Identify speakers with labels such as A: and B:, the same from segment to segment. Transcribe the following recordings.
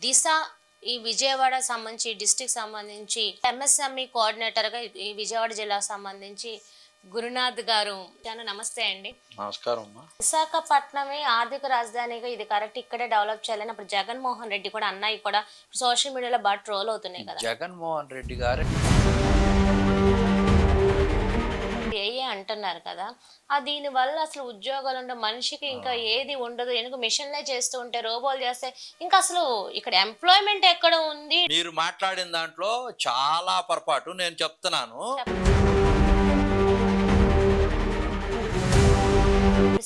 A: దిశ ఈ విజయవాడ సంబంధించి డిస్ట్రిక్ట్ సంబంధించి ఎంఎస్ఎంఈ కోఆర్డినేటర్గా ఈ విజయవాడ జిల్లాకు సంబంధించి గురునాథ్ గారు. నమస్తే అండి.
B: నమస్కారం అమ్మా.
A: విశాఖపట్నమే ఆర్థిక రాజధానిగా ఇది కరెక్ట్, ఇక్కడే డెవలప్ చేయాలని అప్పుడు జగన్మోహన్ రెడ్డి కూడా అన్నయ్య కూడా సోషల్ మీడియాలో బాగా ట్రోల్ అవుతున్నాయి కదా.
B: జగన్మోహన్ రెడ్డి గారు
A: ఏఏ అంటున్నారు కదా, దీనివల్ల అసలు ఉద్యోగాలు ఉండే మనిషికి ఇంకా ఏది ఉండదు, ఎందుకు మిషన్లే చేస్తూ ఉంటే రోబోలు చేస్తే ఇంకా అసలు ఇక్కడ ఎంప్లాయ్మెంట్ ఎక్కడ ఉంది?
B: మీరు మాట్లాడిన దాంట్లో చాలా పొరపాటు నేను చెప్తున్నాను.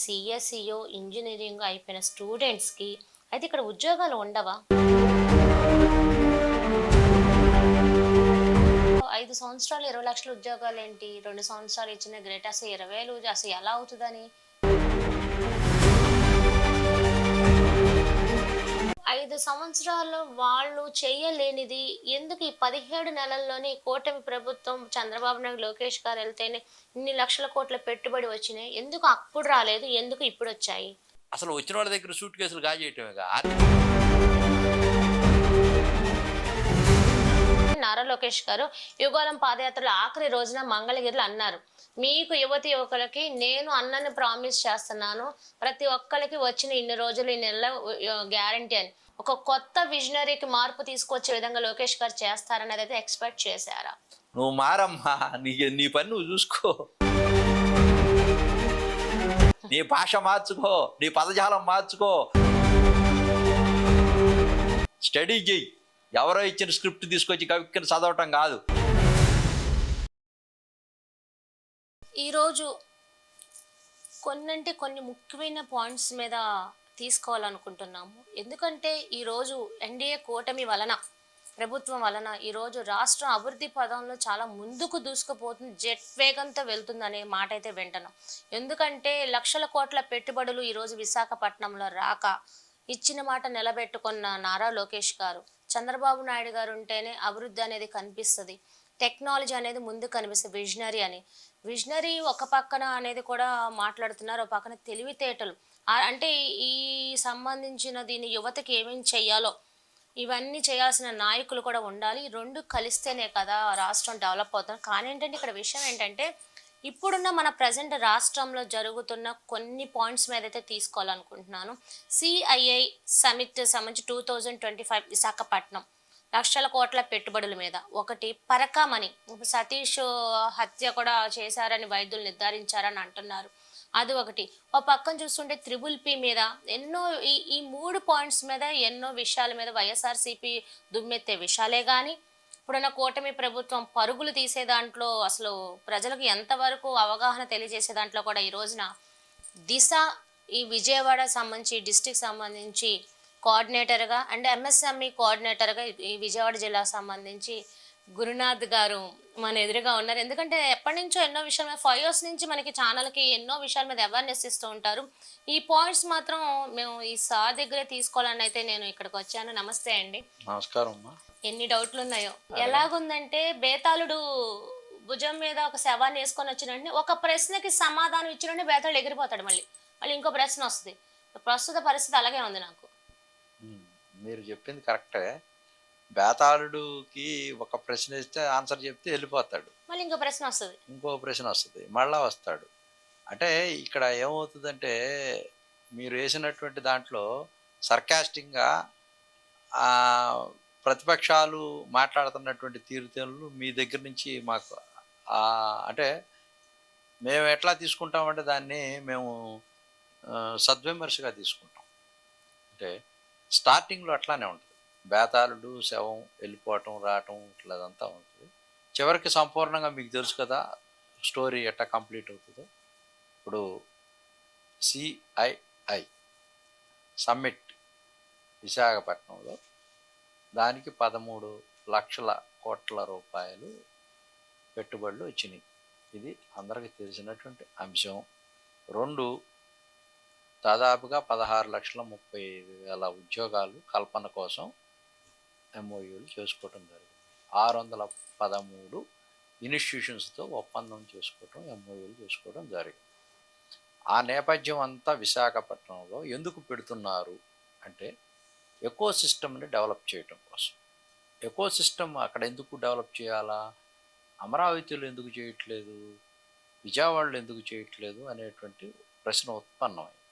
A: సిఎస్ఈఓ ఇంజనీరింగ్ అయిపోయిన స్టూడెంట్స్కి అయితే ఇక్కడ ఉద్యోగాలు ఉండవా? 5 సంవత్సరాలు 20 లక్షల ఉద్యోగాలు ఏంటి, 2 సంవత్సరాలు ఇచ్చిన గ్రేట్, అసలు 20,000 అసలు ఎలా అవుతుందని? 5 సంవత్సరాలు వాళ్ళు చేయలేనిది ఎందుకు ఈ 17 నెలల్లోనే కూటమి ప్రభుత్వం చంద్రబాబు నాయుడు లోకేష్ గారు వెళ్తేనే ఇన్ని లక్షల కోట్ల పెట్టుబడి వచ్చినాయి, ఎందుకు అప్పుడు రాలేదు, ఎందుకు ఇప్పుడు వచ్చాయి?
B: అసలు వచ్చిన వాళ్ళ దగ్గర సూట్ కేసులు కాజేయటమేగా.
A: నారా లోకేష్ గారు యుగాలం పాదయాత్రలో ఆఖరి రోజున మంగళగిరిలో అన్నారు, మీకు యువతి యువకులకి నేను అన్నని ప్రామిస్ చేస్తున్నాను, ప్రతి ఒక్కరికి వచ్చిన ఇన్ని రోజులు ఈ నెలలో గ్యారంటీ అని. ఒక కొత్త విజనరీకి మార్పు తీసుకొచ్చే విధంగా లోకేష్ గారు చేస్తారనేది అయితే ఎక్స్పెక్ట్ చేశారా?
B: నువ్వు మారమ్మా, నీ పని నువ్వు చూసుకో, నీ భాష మార్చుకో, నీ పదజాలం మార్చుకో, స్టడీ చెయ్యి. ఎవరో ఇచ్చిన స్క్రిప్ట్ తీసుకొచ్చి కవిక్కని చదవటం కాదు.
A: ఈరోజు కొన్ని ముఖ్యమైన పాయింట్స్ మీద తీసుకోవాలనుకుంటున్నాము. ఎందుకంటే ఈరోజు ఎన్డీఏ కూటమి వలన, ప్రభుత్వం వలన ఈరోజు రాష్ట్రం అభివృద్ధి పదంలో చాలా ముందుకు దూసుకుపోతుంది, జెట్ వేగంతో వెళ్తుంది అనే మాట అయితే వింటున్నాం. ఎందుకంటే లక్షల కోట్ల పెట్టుబడులు ఈరోజు విశాఖపట్నంలో రాక ఇచ్చిన మాట నిలబెట్టుకున్న నారా లోకేష్ గారు, చంద్రబాబు నాయుడు గారు ఉంటేనే అభివృద్ధి అనేది కనిపిస్తుంది, టెక్నాలజీ అనేది ముందు కనిపిస్తుంది, విజనరీ ఒక పక్కన అనేది కూడా మాట్లాడుతున్నారు, ఒక పక్కన తెలివితేటలు అంటే ఈ సంబంధించిన దీని యువతకి ఏమేమి చెయ్యాలో ఇవన్నీ చేయాల్సిన నాయకులు కూడా ఉండాలి. ఈ రెండు కలిస్తేనే కదా రాష్ట్రం డెవలప్ అవుతుంది. కానీ ఏంటంటే ఇక్కడ విషయం ఏంటంటే ఇప్పుడున్న మన ప్రజెంట్ రాష్ట్రంలో జరుగుతున్న కొన్ని పాయింట్స్ మీద అయితే తీసుకోవాలనుకుంటున్నాను. సిఐఐ సమిట్ సంబంధించి 2025 విశాఖపట్నం లక్షల కోట్ల పెట్టుబడుల మీద ఒకటి పరకామణి సతీష్ హత్య కూడా చేశారని వైద్యులు నిర్ధారించారని అంటున్నారు, అది ఒకటి. ఒక పక్కన చూస్తుంటే త్రిబుల్ పి మీద ఎన్నో ఈ 3 పాయింట్స్ మీద ఎన్నో విషయాల మీద వైఎస్ఆర్సీపీ దుమ్మెత్తే విషయాలే కానీ ఇప్పుడున్న కూటమి ప్రభుత్వం పరుగులు తీసే దాంట్లో అసలు ప్రజలకు ఎంతవరకు అవగాహన తెలియజేసే దాంట్లో కూడా ఈ రోజున దిశ ఈ విజయవాడ సంబంధించి డిస్ట్రిక్ట్ సంబంధించి కోఆర్డినేటర్గా అండ్ ఎంఎస్ఎంఈ కోఆర్డినేటర్గా ఈ విజయవాడ జిల్లాకు సంబంధించి గురునాథ్ గారు మన ఎదురుగా ఉన్నారు. ఎందుకంటే ఎప్పటి నుంచో ఎన్నో విషయాల మీద 5 years నుంచి మనకి ఛానల్కి ఎన్నో విషయాల మీద అవేర్నెస్ ఇస్తూ ఉంటారు. ఈ పాయింట్స్ మాత్రం మేము ఈ సార్ దగ్గరే తీసుకోవాలని అయితే నేను ఇక్కడికి వచ్చాను. నమస్తే అండి.
B: నమస్కారం అమ్మా.
A: ఎన్ని డౌట్లు ఉన్నాయో. ఎలాగుందంటే బేతాళుడు భుజం మీద ఒక శవాన్ని వేసుకొని వచ్చినట్టు ఒక ప్రశ్నకి సమాధానం ఇచ్చినట్టు బేతాళుడు ఎగిరిపోతాడు, మళ్ళీ ఇంకో ప్రశ్న వస్తుంది. ప్రస్తుత పరిస్థితి అలాగే ఉంది నాకు.
B: మీరు చెప్పింది కరెక్టే. బేతాళుడికి ఒక ప్రశ్న ఇస్తే ఆన్సర్ చెప్తే వెళ్ళిపోతాడు,
A: మళ్ళీ ఇంకో ప్రశ్న వస్తుంది,
B: ఇంకో ప్రశ్న వస్తుంది, మళ్ళా వస్తాడు. అంటే ఇక్కడ ఏమవుతుందంటే మీరు వేసినటువంటి దాంట్లో సర్కాస్టింగ్గా ప్రతిపక్షాలు మాట్లాడుతున్నటువంటి తీరుతెన్నులు మీ దగ్గర నుంచి మాకు అంటే మేము ఎట్లా తీసుకుంటామంటే దాన్ని మేము సద్విమర్శగా తీసుకుంటాం. అంటే స్టార్టింగ్లో అట్లానే ఉంటుంది, బేతాళుడు శవం వెళ్ళిపోవటం రావటం ఇట్లాదంతా ఉంటుంది. చివరికి సంపూర్ణంగా మీకు తెలుసు కదా స్టోరీ ఎట్లా కంప్లీట్ అవుతుందో. ఇప్పుడు సిఐఐ సమ్మిట్ విశాఖపట్నంలో దానికి 13 లక్షల కోట్ల రూపాయలు పెట్టుబడులు వచ్చినాయి. ఇది అందరికీ తెలిసినటువంటి అంశం. 2 దాదాపుగా 16,30,000 ఉద్యోగాలు కల్పన కోసం ఎంఓయూలు చేసుకోవటం జరిగింది. 613 ఇన్స్టిట్యూషన్స్తో ఒప్పందం చేసుకోవటం, ఎంఓయూలు చేసుకోవడం జరిగింది. ఆ నేపథ్యం అంతా విశాఖపట్నంలో ఎందుకు పెడుతున్నారు అంటే ఎకో సిస్టమ్ని డెవలప్ చేయటం కోసం. ఎకో సిస్టమ్ అక్కడ ఎందుకు డెవలప్ చేయాలా, అమరావతిలో ఎందుకు చేయట్లేదు, విజయవాడలో ఎందుకు చేయట్లేదు అనేటువంటి ప్రశ్న ఉత్పన్నమైంది.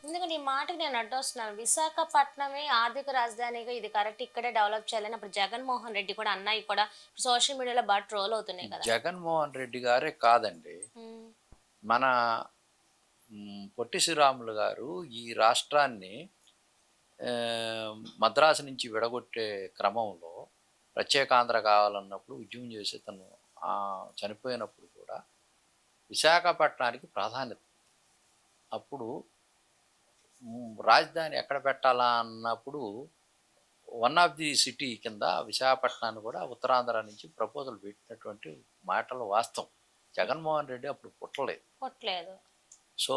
A: ఎందుకంటే ఈ మాటకి నేను అడ్డొస్తున్నాను. విశాఖపట్నమే ఆర్థిక రాజధానిగా ఇది కరెక్ట్, ఇక్కడే డెవలప్ చేయాలని అప్పుడు జగన్మోహన్ రెడ్డి కూడా అన్నయ్య కూడా సోషల్ మీడియాలో బాగా ట్రోల్ అవుతున్నాయి కదా.
B: జగన్మోహన్ రెడ్డి గారే కాదండి,
A: ఉమ్,
B: మన పొట్టి శ్రీరాములు గారు ఈ రాష్ట్రాన్ని ఆ, మద్రాసు నుంచి విడగొట్టే క్రమంలో ప్రత్యేకాంధ్ర కావాలన్నప్పుడు ఉద్యమం చేసి తను ఆ, చనిపోయినప్పుడు కూడా విశాఖపట్నానికి ప్రాధాన్యత. అప్పుడు రాజధాని ఎక్కడ పెట్టాలా అన్నప్పుడు వన్ ఆఫ్ ది సిటీ కింద విశాఖపట్నాన్ని కూడా ఉత్తరాంధ్ర నుంచి ప్రపోజల్ పెట్టినటువంటి మాటలు వాస్తవం. జగన్మోహన్ రెడ్డి అప్పుడు పుట్టలేదు.
A: కొట్టలేదు.
B: సో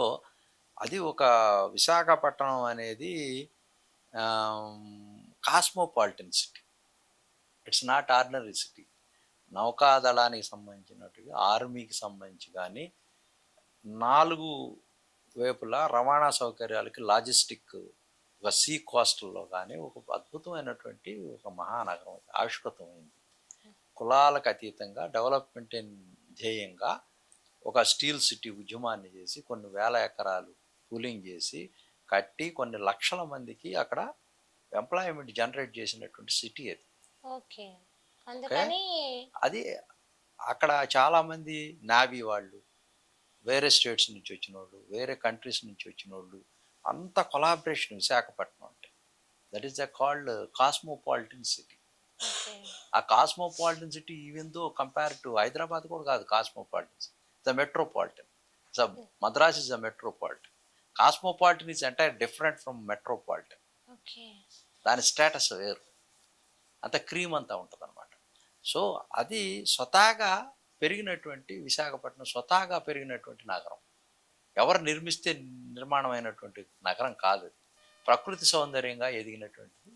B: అది ఒక విశాఖపట్నం అనేది cosmopolitan city, it's not ordinary city. నౌకాదళానికి సంబంధించినట్టుగా ఆర్మీకి సంబంధించి కానీ 4 వైపులా రవాణా సౌకర్యాలకి లాజిస్టిక్ ఒక సీ కోస్టల్లో కానీ ఒక అద్భుతమైనటువంటి ఒక మహానగరం ఆవిష్కృతమైంది. కులాలకు అతీతంగా డెవలప్మెంట్ ధ్యేయంగా ఒక స్టీల్ సిటీ ఉద్యమాన్ని చేసి కొన్ని వేల ఎకరాలు కూలింగ్ చేసి కట్టి కొన్ని లక్షల మందికి అక్కడ ఎంప్లాయ్మెంట్ జనరేట్ చేసినటువంటి సిటీ అది.
A: ఓకే. అందుకని
B: అది అక్కడ చాలామంది నావీ వాళ్ళు, వేరే స్టేట్స్ నుంచి వచ్చిన వాళ్ళు, వేరే కంట్రీస్ నుంచి వచ్చిన వాళ్ళు, అంత కొలాబరేషన్ విశాఖపట్నం అంటే. That is the called cosmopolitan city.
A: Okay.
B: ఆ cosmopolitan city even though compare to Hyderabad కూడా కాదు cosmopolitan, the metropolitan. Madras is the metropolitan. Cosmopolitan is entire different from metropolitan.
A: Okay.
B: దాని స్టేటస్ వేరు, అంత క్రీమ్ అంతా ఉంటుంది అనమాట. సో అది స్వతహాగా పెరిగినటువంటి విశాఖపట్నం, స్వతహాగా పెరిగినటువంటి నగరం. ఎవరు నిర్మిస్తే నిర్మాణం అయినటువంటి నగరం కాదు అది, ప్రకృతి సౌందర్యంగా ఎదిగినటువంటిది.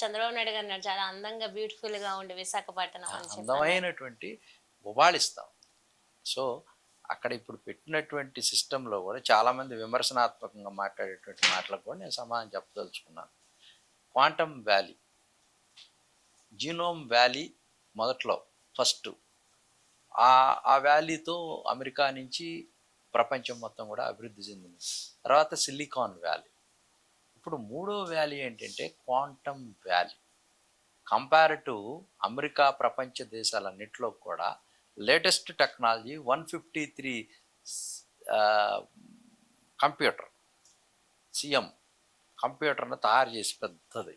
A: చంద్రబాబు నాయుడు గారు అన్నారు, చాలా అందంగా బ్యూటిఫుల్ గా ఉండే విశాఖపట్నం అని చెప్పి అన్నారు.
B: అందమైనటువంటి గుబాళిస్తాం. సో అక్కడ ఇప్పుడు పెట్టినటువంటి సిస్టంలో కూడా చాలామంది విమర్శనాత్మకంగా మాట్లాడేటువంటి మాటలకు కూడా నేను సమాధానం చెప్పదలుచుకున్నాను. క్వాంటమ్ వ్యాలీ, జీనోమ్ వ్యాలీ మొదట్లో ఫస్ట్ ఆ వ్యాలీతో అమెరికా నుంచి ప్రపంచం మొత్తం కూడా అభివృద్ధి చెందింది. తర్వాత సిలికాన్ వ్యాలీ. ఇప్పుడు మూడో వ్యాలీ ఏంటంటే quantum valley. Compare to America ప్రపంచ దేశాలన్నింటిలో కూడా లేటెస్ట్ టెక్నాలజీ 153 కంప్యూటర్ సిఎం కంప్యూటర్ను తయారు చేసి పెద్దది,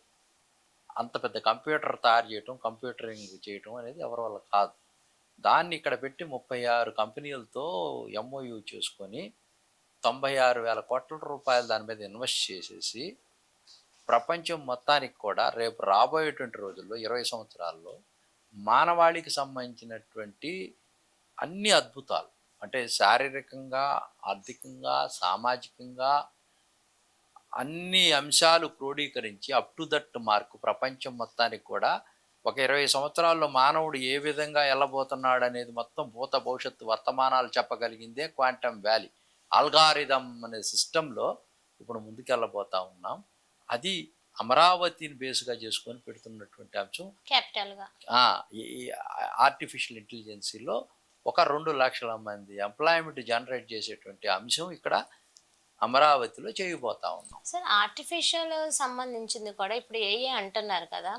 B: అంత పెద్ద కంప్యూటర్ తయారు చేయటం, కంప్యూటరింగ్ చేయటం అనేది ఎవరి వల్ల కాదు. దాన్ని ఇక్కడ పెట్టి 36 కంపెనీలతో ఎంఓయూ చేసుకొని 96,000 కోట్ల రూపాయలు దాని మీద ఇన్వెస్ట్ చేసేసి ప్రపంచం మొత్తానికి కూడా రేపు రాబోయేటువంటి రోజుల్లో 20 సంవత్సరాల్లో మానవాళికి సంబంధించినటువంటి అన్ని అద్భుతాలు, అంటే శారీరకంగా, ఆర్థికంగా, సామాజికంగా అన్ని అంశాలు క్రోడీకరించి అప్ టు దట్ మార్క్ ప్రపంచం మొత్తానికి కూడా ఒక 20 సంవత్సరాల్లో మానవుడు ఏ విధంగా వెళ్ళబోతున్నాడు అనేది మొత్తం భూత భవిష్యత్తు వర్తమానాలు చెప్పగలిగిందే క్వాంటమ్ వ్యాలీ. ఆల్గారిథం అనే సిస్టంలో ఇప్పుడు ముందుకెళ్ళబోతా ఉన్నాం. అది అమరావతిని బేస్గా చేసుకొని పెడుతున్నటువంటి అంశం.
A: క్యాపిటల్గా
B: ఈ ఆర్టిఫిషియల్ ఇంటెలిజెన్సీలో ఒక 2 లక్షల మంది ఎంప్లాయ్మెంట్ జనరేట్ చేసేటువంటి అంశం ఇక్కడ అమరావతిలో చేయబోతా ఉన్నాం.
A: సార్, ఆర్టిఫిషియల్ సంబంధించింది కూడా ఇప్పుడు ఏఏ అంటున్నారు కదా,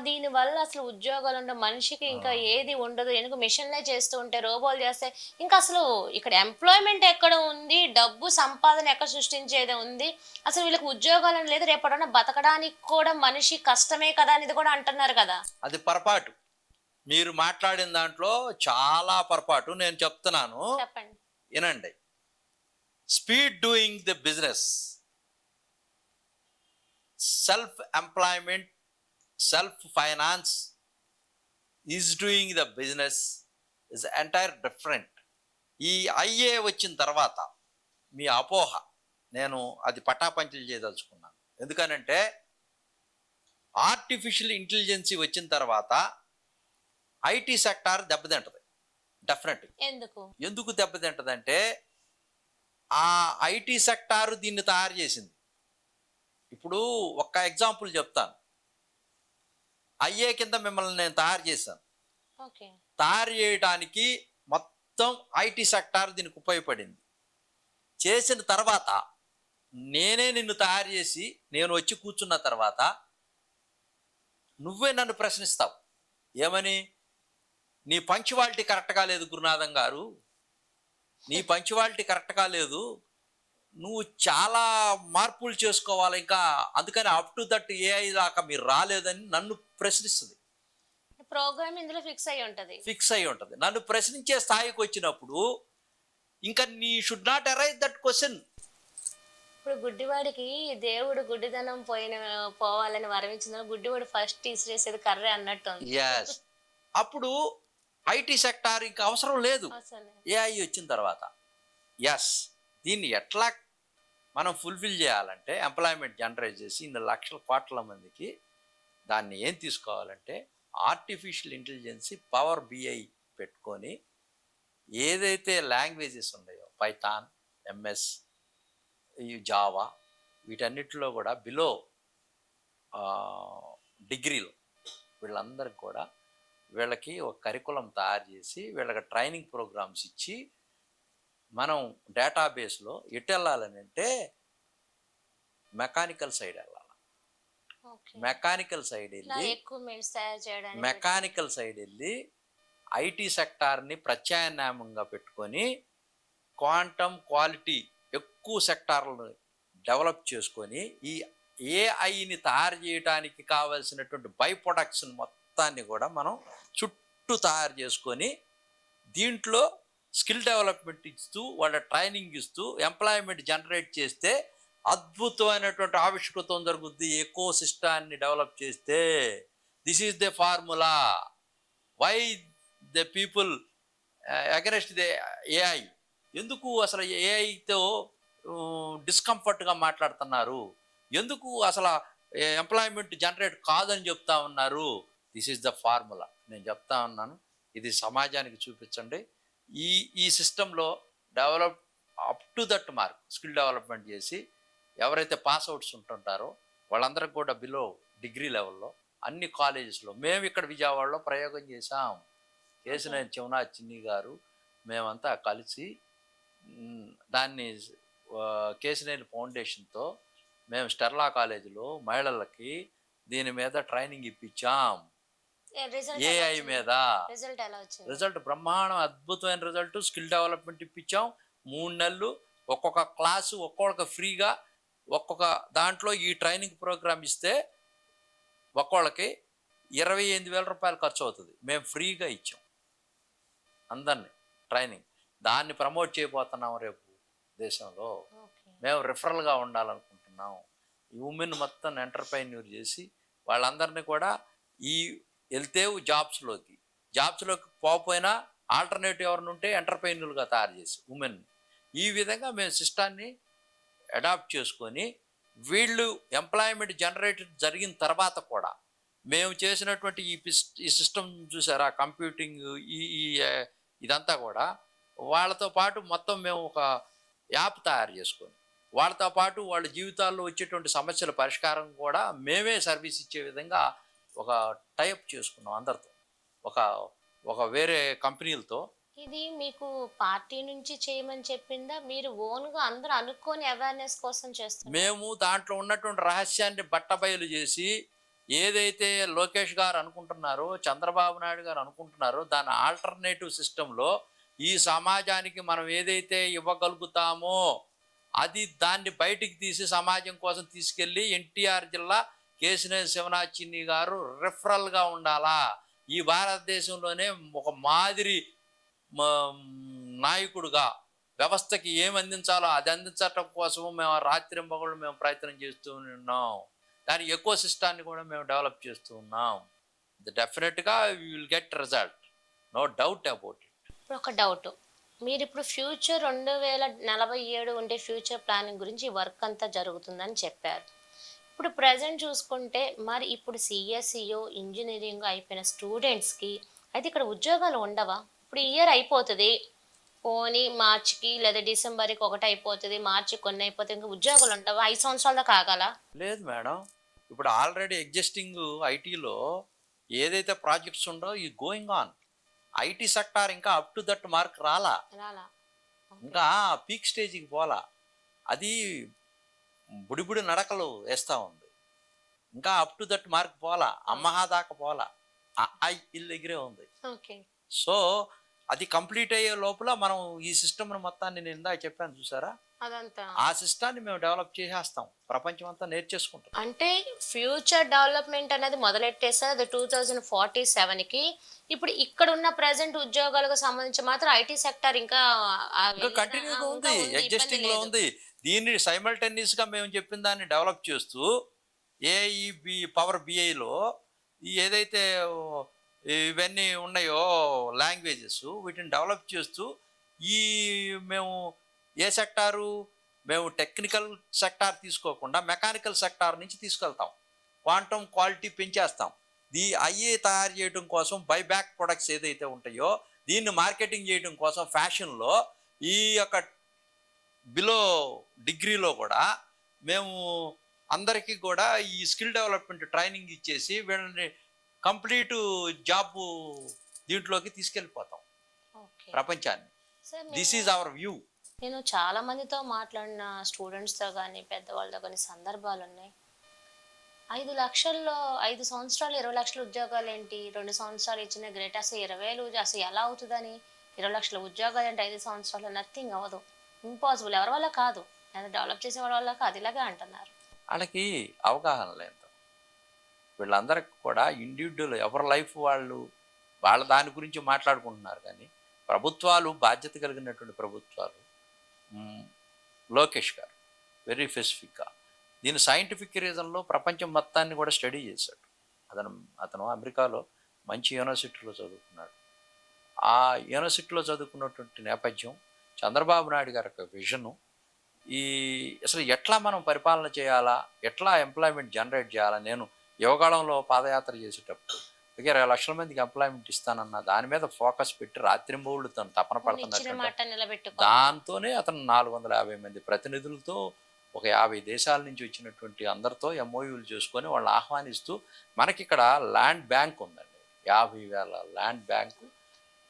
A: దీని వల్ల అసలు ఉద్యోగాలు ఉండవు, మనిషికి ఇంకా ఏది ఉండదు, ఎందుకు మిషన్లే చేస్తూ ఉంటే, రోబోలు చేస్తే ఇంకా అసలు ఇక్కడ ఎంప్లాయ్మెంట్ ఎక్కడ ఉంది, డబ్బు సంపాదన ఎక్కడ సృష్టించేది ఉంది, అసలు వీళ్ళకి ఉద్యోగాలు లేదు, రేపడన్నా బతకడానికి కూడా మనిషి కష్టమే కదా అనేది కూడా అంటున్నారు కదా.
B: అది పొరపాటు. మీరు మాట్లాడిన దాంట్లో చాలా పొరపాటు. నేను చెప్తున్నాను,
A: చెప్పండి.
B: వినండి. Speed doing the business, self employment, self finance is doing the business is entire different. ఈ ఐఏ వచ్చిన తర్వాత మీ అపోహ నేను అది పటాపంచలు చేయదలుచుకున్నాను. ఎందుకనంటే ఆర్టిఫిషియల్ ఇంటెలిజెన్సీ వచ్చిన తర్వాత ఐటీ సెక్టార్ దెబ్బతింటది డెఫినెట్. ఎందుకు దెబ్బతింటదంటే ఆ ఐటీ సెక్టారు దీన్ని తయారు చేసింది. ఇప్పుడు ఒక్క ఎగ్జాంపుల్ చెప్తాను. అయ్యే కింద మిమ్మల్ని నేను తయారు చేశాను.
A: ఓకే.
B: తయారు చేయడానికి మొత్తం ఐటీ సెక్టార్ దీనికి ఉపయోగపడింది. చేసిన తర్వాత నేనే నిన్ను తయారు చేసి నేను వచ్చి కూర్చున్న తర్వాత నువ్వే నన్ను ప్రశ్నిస్తావు. ఏమని? నీ పంక్చువాలిటీ కరెక్ట్గా లేదు గురునాథం గారు, నీ పంక్చువాలిటీ కరెక్ట్గా లేదు, నువ్వు చాలా మార్పులు చేసుకోవాలి ఇంకా, అందుకని అప్ టు దట్ ఏఐ దాకా మీరు రాలేదని నన్ను ప్రశ్నిస్తుంది.
A: ప్రోగ్రామ్ ఇందులో ఫిక్స్ అయ్యి ఉంటది.
B: ఫిక్స్ అయి ఉంటుంది. నన్ను ప్రశ్నించే స్థాయికి వచ్చినప్పుడు ఇంకా నీ should not arise that question.
A: ఇప్పుడు గుడ్డివాడికి దేవుడు గుడ్డిదనం పోవాలని వరమించిన గుడ్డివాడు ఫస్ట్ తీసిరేసేది కర్రే అన్నట్టు ఉంది.
B: ఎస్. అప్పుడు ఐటీ సెక్టార్ ఇంకా అవసరం లేదు
A: అసలు
B: ఏఐ వచ్చిన తర్వాత. ఎస్. దీన్ని ఎట్లా మనం ఫుల్ఫిల్ చేయాలంటే, ఎంప్లాయ్మెంట్ జనరేట్ చేసి ఇన్ని లక్షల కోట్ల మందికి దాన్ని ఏం తీసుకోవాలంటే ఆర్టిఫిషియల్ ఇంటెలిజెన్సీ పవర్ బిఐ పెట్టుకొని ఏదైతే లాంగ్వేజెస్ ఉన్నాయో పైథాన్, ఎంఎస్, ఈ జావా, వీటన్నిటిలో కూడా బిలో డిగ్రీలో వీళ్ళందరికి కూడా వీళ్ళకి ఒక కరికులం తయారు చేసి వీళ్ళకి ట్రైనింగ్ ప్రోగ్రామ్స్ ఇచ్చి మనం డేటాబేస్లో ఎటు వెళ్ళాలని అంటే మెకానికల్ సైడ్ వెళ్ళాలి.
A: ఓకే.
B: మెకానికల్ సైడ్
A: ఇట్లా
B: వెళ్ళి
A: ఎక్విప్మెంట్స్ తయారు చేయడానికి
B: మెకానికల్ సైడ్ వెళ్ళి ఐటీ సెక్టార్ని ప్రత్యామ్నాయంగా పెట్టుకొని క్వాంటమ్ క్వాలిటీ ఎక్కువ సెక్టార్లను డెవలప్ చేసుకొని ఈ ఏఐని తయారు చేయడానికి కావాల్సినటువంటి బై ప్రొడక్ట్స్ మొత్తాన్ని కూడా మనం చుట్టూ తయారు చేసుకొని దీంట్లో స్కిల్ డెవలప్మెంట్ ఇస్తూ వాళ్ళ ట్రైనింగ్ ఇస్తూ ఎంప్లాయ్మెంట్ జనరేట్ చేస్తే అద్భుతమైనటువంటి ఆవిష్కృతం జరుగుద్ది. ఎకో సిస్టాన్ని డెవలప్ చేస్తే this is the formula why the people against the AI. ఎందుకు అసలు ఏఐతో డిస్కంఫర్ట్గా మాట్లాడుతున్నారు, ఎందుకు అసలు ఎంప్లాయ్మెంట్ జనరేట్ కాదని చెప్తా ఉన్నారు? This is the formula. నేను చెప్తా ఉన్నాను, ఇది సమాజానికి చూపించండి. ఈ సిస్టంలో develop up to that mark skill development చేసి ఎవరైతే పాస్ అవుట్స్ ఉంటుంటారో వాళ్ళందరికి కూడా బిలో డిగ్రీ లెవెల్లో అన్ని కాలేజెస్లో మేము ఇక్కడ విజయవాడలో ప్రయోగం చేశాం. కేశినేని చిన్ని గారు మేమంతా కలిసి దాన్ని కేశినేని ఫౌండేషన్తో మేము స్టెర్లా కాలేజీలో మహిళలకి దీని మీద ట్రైనింగ్ ఇప్పించాం. ఏఐ మీద
A: రిజల్ట్ ఎలా వచ్చింది?
B: రిజల్ట్ బ్రహ్మాండం, అద్భుతమైన రిజల్ట్. Skill development ఇప్పించాం. 3 నెలలు ఒక్కొక్క క్లాసు ఒక్కొక్క ఫ్రీగా ఒక్కొక్క దాంట్లో ఈ ట్రైనింగ్ ప్రోగ్రామ్ ఇస్తే ఒక్కొక్కళ్ళకి 28,000 రూపాయలు ఖర్చు అవుతుంది. మేము ఫ్రీగా ఇచ్చాం అందరినీ ట్రైనింగ్. దాన్ని ప్రమోట్ చేయబోతున్నాం రేపు దేశంలో. మేము రిఫరల్గా ఉండాలనుకుంటున్నాం. ఈ ఉమెన్ మొత్తం ఎంటర్ప్రైన్యూర్ చేసి వాళ్ళందరినీ కూడా ఈ వెళ్తే జాబ్స్లోకి పోకపోయినా ఆల్టర్నేటివ్ ఎవరిని ఉంటే ఎంటర్ప్రైన్యూర్గా తయారు చేసి ఉమెన్ని ఈ విధంగా మేము సిస్టాన్ని అడాప్ట్ చేసుకొని వీళ్ళు ఎంప్లాయ్మెంట్ జనరేటెడ్ జరిగిన తర్వాత కూడా మేము చేసినటువంటి ఈ సిస్టమ్ చూసారా, కంప్యూటింగ్ ఇదంతా కూడా వాళ్ళతో పాటు మొత్తం మేము ఒక యాప్ తయారు చేసుకొని వాళ్ళతో పాటు వాళ్ళ జీవితాల్లో వచ్చేటువంటి సమస్యల పరిష్కారం కూడా మేమే సర్వీస్ ఇచ్చే విధంగా ఒక టైప్ చేసుకున్నాం అందరితో, ఒక వేరే కంపెనీలతో.
A: ఇది మీకు పార్టీ నుంచి చేయమని చెప్పిందా, మీరు ఓన్గా అందరూ అనుకోని అవేర్నెస్ కోసం చేస్తున్నారు?
B: మేము దాంట్లో ఉన్నటువంటి రహస్యాన్ని బట్టబయలు చేసి ఏదైతే లోకేష్ గారు అనుకుంటున్నారో, చంద్రబాబు నాయుడు గారు అనుకుంటున్నారో, దాని ఆల్టర్నేటివ్ సిస్టంలో ఈ సమాజానికి మనం ఏదైతే ఇవ్వగలుగుతామో అది దాన్ని బయటికి తీసి సమాజం కోసం తీసుకెళ్ళి ఎన్టీఆర్ జిల్లా కేశినేని చిన్ని గారు రిఫరల్గా ఉండాలా, ఈ భారతదేశంలోనే ఒక మాదిరి నాయకుడుగా వ్యవస్థకి ఏం అందించాలో అది అందించటం కోసము మేము రాత్రింబగళ్ళు మేము ప్రయత్నం చేస్తూ ఉన్నాం. దాని ఎకో సిస్టాన్ని కూడా మేము డెవలప్ చేస్తూ ఉన్నాం. డెఫినెట్గా you will get result, no doubt about it.
A: ఇప్పుడు ఒక డౌట్, మీరు ఇప్పుడు ఫ్యూచర్ 2047 ఉండే ఫ్యూచర్ ప్లానింగ్ గురించి వర్క్ అంతా జరుగుతుందని చెప్పారు. ఇప్పుడు ప్రజెంట్ చూసుకుంటే మరి ఇప్పుడు సిఎస్సిఓ ఇంజనీరింగ్ అయిపోయిన స్టూడెంట్స్కి అయితే ఇక్కడ ఉద్యోగాలు ఉండవా? ఇప్పుడు ఇయర్ అయిపోతుంది, పోనీ మార్చికి లేదా డిసెంబర్కి ఒకటి అయిపోతుంది, మార్చి కొన్ని అయిపోతుంది, ఇంకా ఉద్యోగాలు ఉండవా? 5 సంవత్సరాల దాకా ఆగాల?
B: లేదు మేడం, ఇప్పుడు ఆల్రెడీ ఎగ్జిస్టింగ్ ఐటీలో ఏదైతే ప్రాజెక్ట్స్ ఉండో ఈ గోయింగ్ ఆన్. ఐటీ సెక్టార్ ఇంకా అప్ టు దట్ మార్క్ రాలా,
A: రాలా. ఓకే.
B: ఇంకా పీక్ స్టేజ్కి పోలా. అది బుడిబుడి నడకలు వేస్తూ ఉంది, ఇంకా అప్ టు దట్ మార్క్ పోలా, అమ్మహా దాకా పోలా, ఇల్లు దగ్గరే ఉంది.
A: ఓకే.
B: సో అది కంప్లీట్ అయ్యే లోపల మనం ఈ సిస్టమ్ను మొత్తాన్ని నేను ఇందాక చెప్పాను చూసారా,
A: అదంతా
B: ఆ సిస్టాన్ని మేము డెవలప్ చేసేస్తాం, ప్రపంచం అంతా నేర్చేసుకుంటాం.
A: అంటే ఫ్యూచర్ డెవలప్మెంట్ అనేది మొదలెట్టేస్తారు అది 2047కి. ఇప్పుడు ఇక్కడ ఉన్న ప్రజెంట్ ఉద్యోగాలకు సంబంధించి మాత్రం ఐటీ సెక్టర్ ఇంకా
B: ఇంకా కంటిన్యూగా ఉంది, ఎగ్జిస్టింగ్ లో ఉంది. దీన్ని సైమల్టేనియస్ గా మేము చెప్పిన దాన్ని డెవలప్ చేస్తూ ఏఈబి పవర్ బిఐలో ఏదైతే ఇవన్నీ ఉన్నాయో లాంగ్వేజెస్, వీటిని డెవలప్ చేస్తూ ఈ మేము ఏ సెక్టారు, మేము టెక్నికల్ సెక్టార్ తీసుకోకుండా మెకానికల్ సెక్టార్ నుంచి తీసుకెళ్తాం, క్వాంటమ్ క్వాలిటీ పెంచేస్తాం. ఐఏ తయారు చేయడం కోసం బైబ్యాక్ ప్రొడక్ట్స్ ఏదైతే ఉంటాయో దీన్ని మార్కెటింగ్ చేయడం కోసం ఫ్యాషన్లో ఈ యొక్క బిలో డిగ్రీలో కూడా మేము అందరికీ కూడా ఈ స్కిల్ డెవలప్మెంట్ ట్రైనింగ్ ఇచ్చేసి వీళ్ళని కంప్లీట్ జాబ్ దీంట్లోకి తీసుకెళ్ళిపోతాం
A: ఓకే.
B: ప్రపంచాన్ని.
A: Sir
B: this is our view.
A: నేను చాలా మందితో మాట్లాడిన స్టూడెంట్స్తో కానీ పెద్దవాళ్ళతో కానీ సందర్భాలు ఉన్నాయి. 5 లక్షల్లో 5 సంవత్సరాలు 20 లక్షల ఉద్యోగాలు ఏంటి, 2 సంవత్సరాలు ఇచ్చిన గ్రేట్, అసలు 20,000 అసలు ఎలా అవుతుందని, 20 లక్షల ఉద్యోగాలు అంటే 5 సంవత్సరాలు నథింగ్ అవ్వదు, ఇంపాసిబుల్, ఎవరి వల్ల కాదు, లేదా డెవలప్ చేసే వాళ్ళ వల్ల కాదు, ఇలాగే అంటున్నారు.
B: వాళ్ళకి అవగాహన లేదు. వీళ్ళందరికీ కూడా ఇండివిజువల్ ఎవరి లైఫ్ వాళ్ళు వాళ్ళ దాని గురించి మాట్లాడుకుంటున్నారు, కానీ ప్రభుత్వాలు, బాధ్యత కలిగినటువంటి ప్రభుత్వాలు, లోకేష్ గారు వెరీ స్పెసిఫిక్గా దీని సైంటిఫిక్ రీజన్లో ప్రపంచం మొత్తాన్ని కూడా స్టడీ చేశాడు. అతను అమెరికాలో మంచి యూనివర్సిటీలో చదువుకున్నాడు. ఆ యూనివర్సిటీలో చదువుకున్నటువంటి నేపథ్యం, చంద్రబాబు నాయుడు గారి యొక్క విజను, అసలు ఎట్లా మనం పరిపాలన చేయాలా, ఎట్లా ఎంప్లాయ్మెంట్ జనరేట్ చేయాలా. నేను యువకాలంలో పాదయాత్ర చేసేటప్పుడు 20 లక్షల మందికి ఎంప్లాయ్మెంట్ ఇస్తానన్న దాని మీద ఫోకస్ పెట్టి రాత్రింబౌళ్ళు తను తపన పడుతున్నట్టు. దాంతోనే అతను 450 మంది ప్రతినిధులతో ఒక 50 దేశాల నుంచి వచ్చినటువంటి అందరితో ఎంఓయూలు చేసుకొని వాళ్ళని ఆహ్వానిస్తూ, మనకి ఇక్కడ ల్యాండ్ బ్యాంక్ ఉందండి, 50,000 ల్యాండ్ బ్యాంకు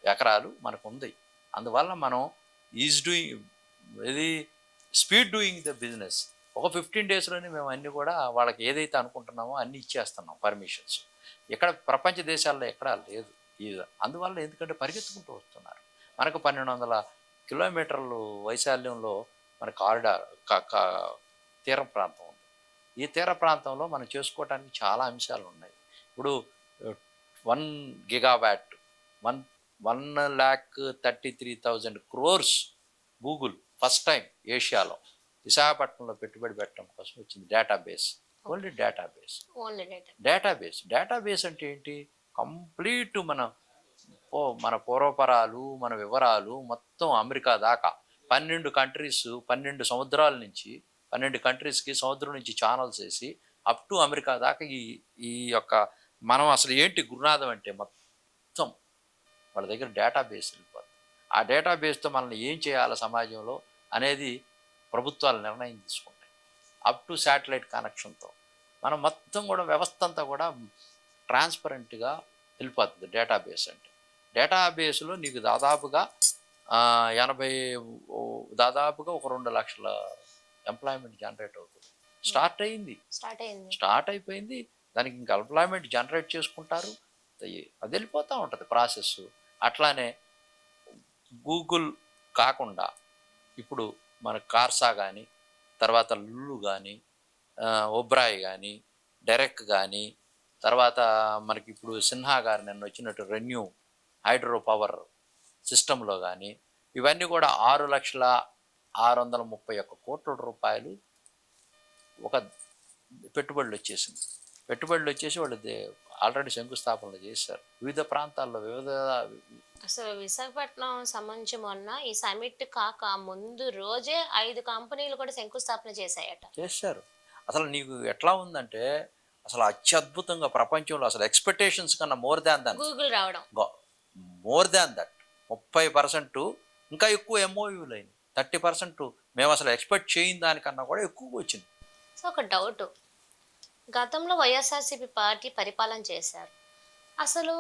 B: ఎకరాలు మనకు ఉంది. అందువల్ల మనం స్పీడ్ డూయింగ్ ద బిజినెస్. ఒక 15 డేస్లోనే మేము అన్నీ కూడా వాళ్ళకి ఏదైతే అనుకుంటున్నామో అన్నీ ఇచ్చేస్తున్నాం పర్మిషన్స్. ఇక్కడ ప్రపంచ దేశాల్లో ఎక్కడా లేదు అందువల్ల ఎందుకంటే పరిగెత్తుకుంటూ వస్తున్నారు. మనకు 1200 కిలోమీటర్లు వైశాల్యంలో మన కారిడార్ తీర ప్రాంతం ఉంది. ఈ తీర ప్రాంతంలో మనం చేసుకోవడానికి చాలా అంశాలు ఉన్నాయి. ఇప్పుడు 1 gigawatt 1,33,000 crores Google first time ఏషియాలో విశాఖపట్నంలో పెట్టుబడి పెట్టడం కోసం వచ్చింది. డేటాబేస్, ఓన్లీ డేటాబేస్ అంటే ఏంటి, కంప్లీట్ మన పూర్వపరాలు, మన వివరాలు మొత్తం అమెరికా దాకా 12 కంట్రీస్, 12 సముద్రాల నుంచి 12 కంట్రీస్కి సముద్రం నుంచి ఛానల్స్ వేసి అప్ టు అమెరికా దాకా ఈ యొక్క మనం అసలు ఏంటి గురునాథం అంటే మొత్తం వాళ్ళ దగ్గర డేటాబేస్ వెళ్ళిపోతుంది. ఆ డేటాబేస్తో మనల్ని ఏం చేయాలి సమాజంలో అనేది ప్రభుత్వాలు నిర్ణయం తీసుకుంటాయి. అప్ టు శాటిలైట్ కనెక్షన్తో మనం మొత్తం కూడా వ్యవస్థ అంతా కూడా ట్రాన్స్పరెంట్గా వెళ్ళిపోతుంది. డేటాబేస్ అంటే డేటాబేస్లో నీకు దాదాపుగా దాదాపుగా ఒక 2 లక్షల ఎంప్లాయ్మెంట్ జనరేట్ అవుతుంది. స్టార్ట్ అయిపోయింది. దానికి ఇంకా ఎంప్లాయ్మెంట్ జనరేట్ చేసుకుంటారు, అది వెళ్ళిపోతూ ఉంటుంది ప్రాసెస్. అట్లానే గూగుల్ కాకుండా ఇప్పుడు మన కార్సా కానీ, తర్వాత లులు కానీ, ఒబ్రాయ్ కానీ, డెరెక్ కానీ, తర్వాత మనకి ఇప్పుడు సిన్హా గారు నిన్న వచ్చినట్టు రెన్యూ హైడ్రో పవర్ సిస్టంలో కానీ, ఇవన్నీ కూడా 6,631 కోట్ల రూపాయలు ఒక పెట్టుబడులు వచ్చేసి వాళ్ళు ఆల్రెడీ శంకుస్థాపనలు చేశారు వివిధ ప్రాంతాల్లో.
A: అసలు విశాఖపట్నం సంబంధించి మొన్న ఈ సమిట్ కాక ముందు రోజే 5 కంపెనీలు కూడా శంకుస్థాపన చేశారు.
B: అసలు నీకు ఎట్లా ఉందంటే అసలు అత్యద్భుతంగా ప్రపంచంలో అసలు ఎక్స్పెక్టేషన్స్ కన్నా మోర్ దాన్
A: గూగుల్ రావడం,
B: మోర్ దాన్ దట్ 30% ఇంకా ఎక్కువ ఎంఓయూలు అయింది. 30% మేము అసలు ఎక్స్పెక్ట్ చేయని దానికన్నా కూడా ఎక్కువ వచ్చింది.
A: సో ఒక డౌట్, గతంలో వైఎస్ఆర్సీపీ పార్టీ పరిపాలన చేశారు, అసలు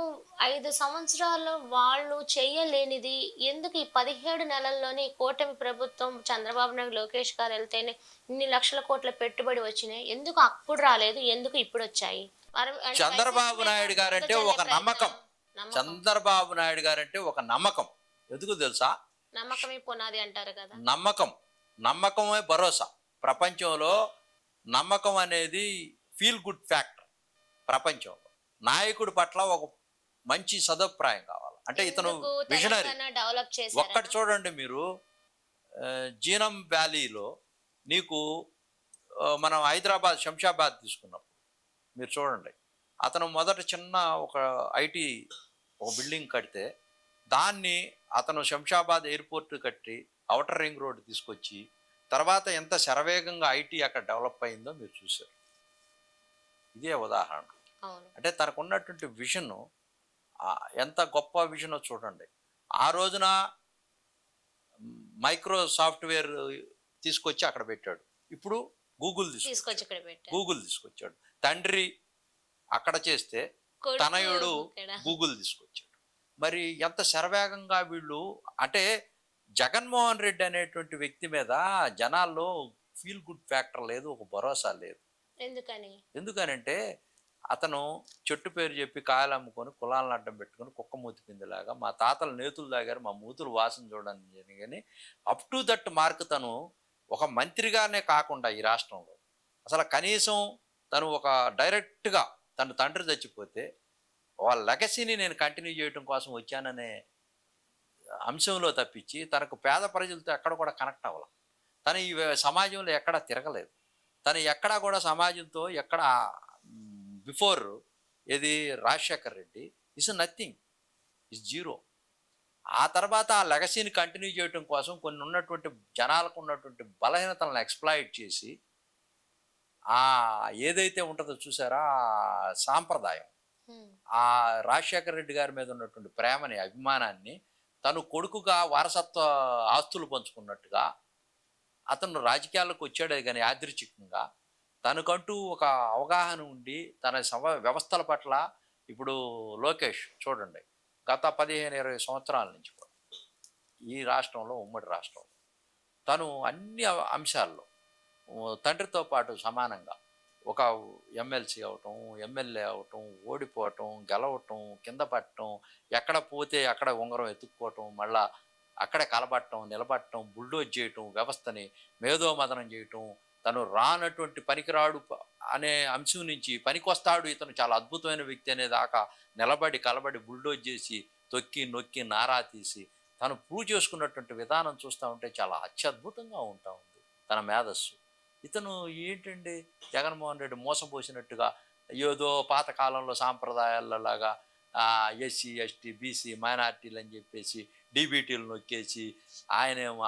A: 5 సంవత్సరాలు వాళ్ళు చేయలేనిది ఎందుకు ఈ 17 నెలల్లోనే ఈ కూటమి ప్రభుత్వం చంద్రబాబు నాయుడు, లోకేష్ గారు ఎళ్తేనే ఇన్ని లక్షల కోట్ల పెట్టుబడి వచ్చినాయి. ఎందుకు అప్పుడు రాలేదు? ఎందుకు ఇప్పుడొచ్చాయి? అంటే వైసీపీ
B: చంద్రబాబు
A: మీద
B: నాయుడు
A: బురద
B: గారంటే
A: జల్లే
B: ఒక నమ్మకం.
A: నమ్మకం.
B: చంద్రబాబు నాయుడు గారంటే ఒక నమ్మకం. ఎందుకు తెలుసా?
A: నమ్మకమే పునాది అంటారు కదా!
B: నమ్మకం. నమ్మకమే భరోసా. ప్రపంచంలో నమ్మకం అనేది ఫీల్ గుడ్ ఫ్యాక్టర్ ప్రపంచంలో. నాయకుడి పట్ల ఒక మంచి సదభిప్రాయం కావాలి. అంటే ఇతను
A: ఎందుకు
B: విజనరీ.
A: తెలంగాణ డెవలప్
B: ఒక్కటి
A: చేశారనా?
B: చూడండి మీరు, జీనం వ్యాలీలో నీకు మనం హైదరాబాద్ శంషాబాద్ తీసుకున్నప్పుడు మీరు చూడండి, అతను మొదట చిన్న ఒక ఐటీ ఒక బిల్డింగ్ కడితే దాన్ని అతను శంషాబాద్ ఎయిర్పోర్ట్ కట్టి అవుటర్ రింగ్ రోడ్ తీసుకొచ్చి తర్వాత ఎంత శరవేగంగా ఐటీ అక్కడ డెవలప్ అయిందో మీరు చూశారు. ఇదే ఉదాహరణ.
A: అవును.
B: అంటే తనకు ఉన్నటువంటి విజన్ ఎంత గొప్ప విజనో చూడండి. ఆ రోజున మైక్రో సాఫ్ట్వేర్ తీసుకొచ్చి అక్కడ పెట్టాడు. ఇప్పుడు గూగుల్
A: తీసుకొచ్చి ఇక్కడ పెట్టారు.
B: గూగుల్ తీసుకొచ్చాడు. తండ్రి అక్కడ చేస్తే
A: కొడుకు
B: తనయుడు
A: ఇక్కడ.
B: గూగుల్ తీసుకొచ్చాడు. మరి ఎంత శరవేగంగా వీళ్ళు, అంటే జగన్మోహన్ రెడ్డి అనేటువంటి వ్యక్తి మీద జనాల్లో ఫీల్ గుడ్ ఫ్యాక్టర్ లేదు, ఒక భరోసా లేదు.
A: ఎందుకని?
B: ఎందుకనంటే అతను చెట్టు పేరు చెప్పి కాయలు అమ్ముకొని కులాలను అడ్డం పెట్టుకొని కుక్క మూతి పిందిలాగా మా తాతలు నేతులు తాగారు, మా మూతులు వాసన చూడని కానీ అప్ టు దట్ మార్క్ తను ఒక మంత్రిగానే కాకుండా ఈ రాష్ట్రంలో అసలు కనీసం తను ఒక డైరెక్ట్గా తన తండ్రి చచ్చిపోతే వాళ్ళ లెగసీని నేను కంటిన్యూ చేయడం కోసం వచ్చాననే అంశంలో తప్పించి తనకు పేద ప్రజలతో ఎక్కడ కూడా కనెక్ట్ అవ్వాలి. తను ఈ సమాజంలో ఎక్కడా తిరగలేదు. తను ఎక్కడా కూడా సమాజంతో ఎక్కడ బిఫోర్ ఏది Rajasekhar Reddy is nothing, is zero. ఆ తర్వాత ఆ లెగసీని కంటిన్యూ చేయడం కోసం కొన్ని ఉన్నటువంటి జనాలకు ఉన్నటువంటి బలహీనతలను ఎక్స్ప్లాయిట్ చేసి ఆ ఏదైతే ఉంటుందో చూసారా సాంప్రదాయం, ఆ రాజశేఖర రెడ్డి గారి మీద ఉన్నటువంటి ప్రేమని అభిమానాన్ని తను కొడుకుగా వారసత్వ ఆస్తులు పంచుకున్నట్టుగా అతను రాజకీయాల్లోకి వచ్చాడే కానీ యాదృచ్ఛికంగా తనకంటూ ఒక అవగాహన ఉండి తన వ్యవస్థల పట్ల ఇప్పుడు లోకేష్ చూడండి గత 15-20 సంవత్సరాల నుంచి కూడా ఈ రాష్ట్రంలో ఉమ్మడి రాష్ట్రంలో తను అన్ని అంశాల్లో తండ్రితో పాటు సమానంగా ఒక ఎమ్మెల్సీ అవటం, ఎమ్మెల్యే అవటం, ఓడిపోవటం, గెలవటం, కింద పట్టడం, ఎక్కడ పోతే అక్కడ ఉంగరం ఎత్తుక్కోవటం, మళ్ళా అక్కడే కలబట్టడం, నిలబట్టడం, బుల్డోజ్ చేయటం, వ్యవస్థని మేధోమదనం చేయటం, తను రానటువంటి పనికిరాడు అనే అంశం నుంచి పనికొస్తాడు ఇతను చాలా అద్భుతమైన వ్యక్తి అనే దాకా నిలబడి కలబడి బుల్డోజ్ చేసి తొక్కి నొక్కి నారా తీసి తను ప్రూవ్ చేసుకున్నటువంటి విధానం చూస్తూ ఉంటే చాలా అత్యద్భుతంగా ఉంటా ఉంది తన మేధస్సు. ఇతను ఏంటండి జగన్మోహన్ రెడ్డి మోసపోసినట్టుగా ఏదో పాతకాలంలో సాంప్రదాయాలలాగా ఎస్సీ ఎస్టీ బీసీ మైనార్టీలు అని చెప్పేసి డీబీటీలు నొక్కేసి ఆయనేమో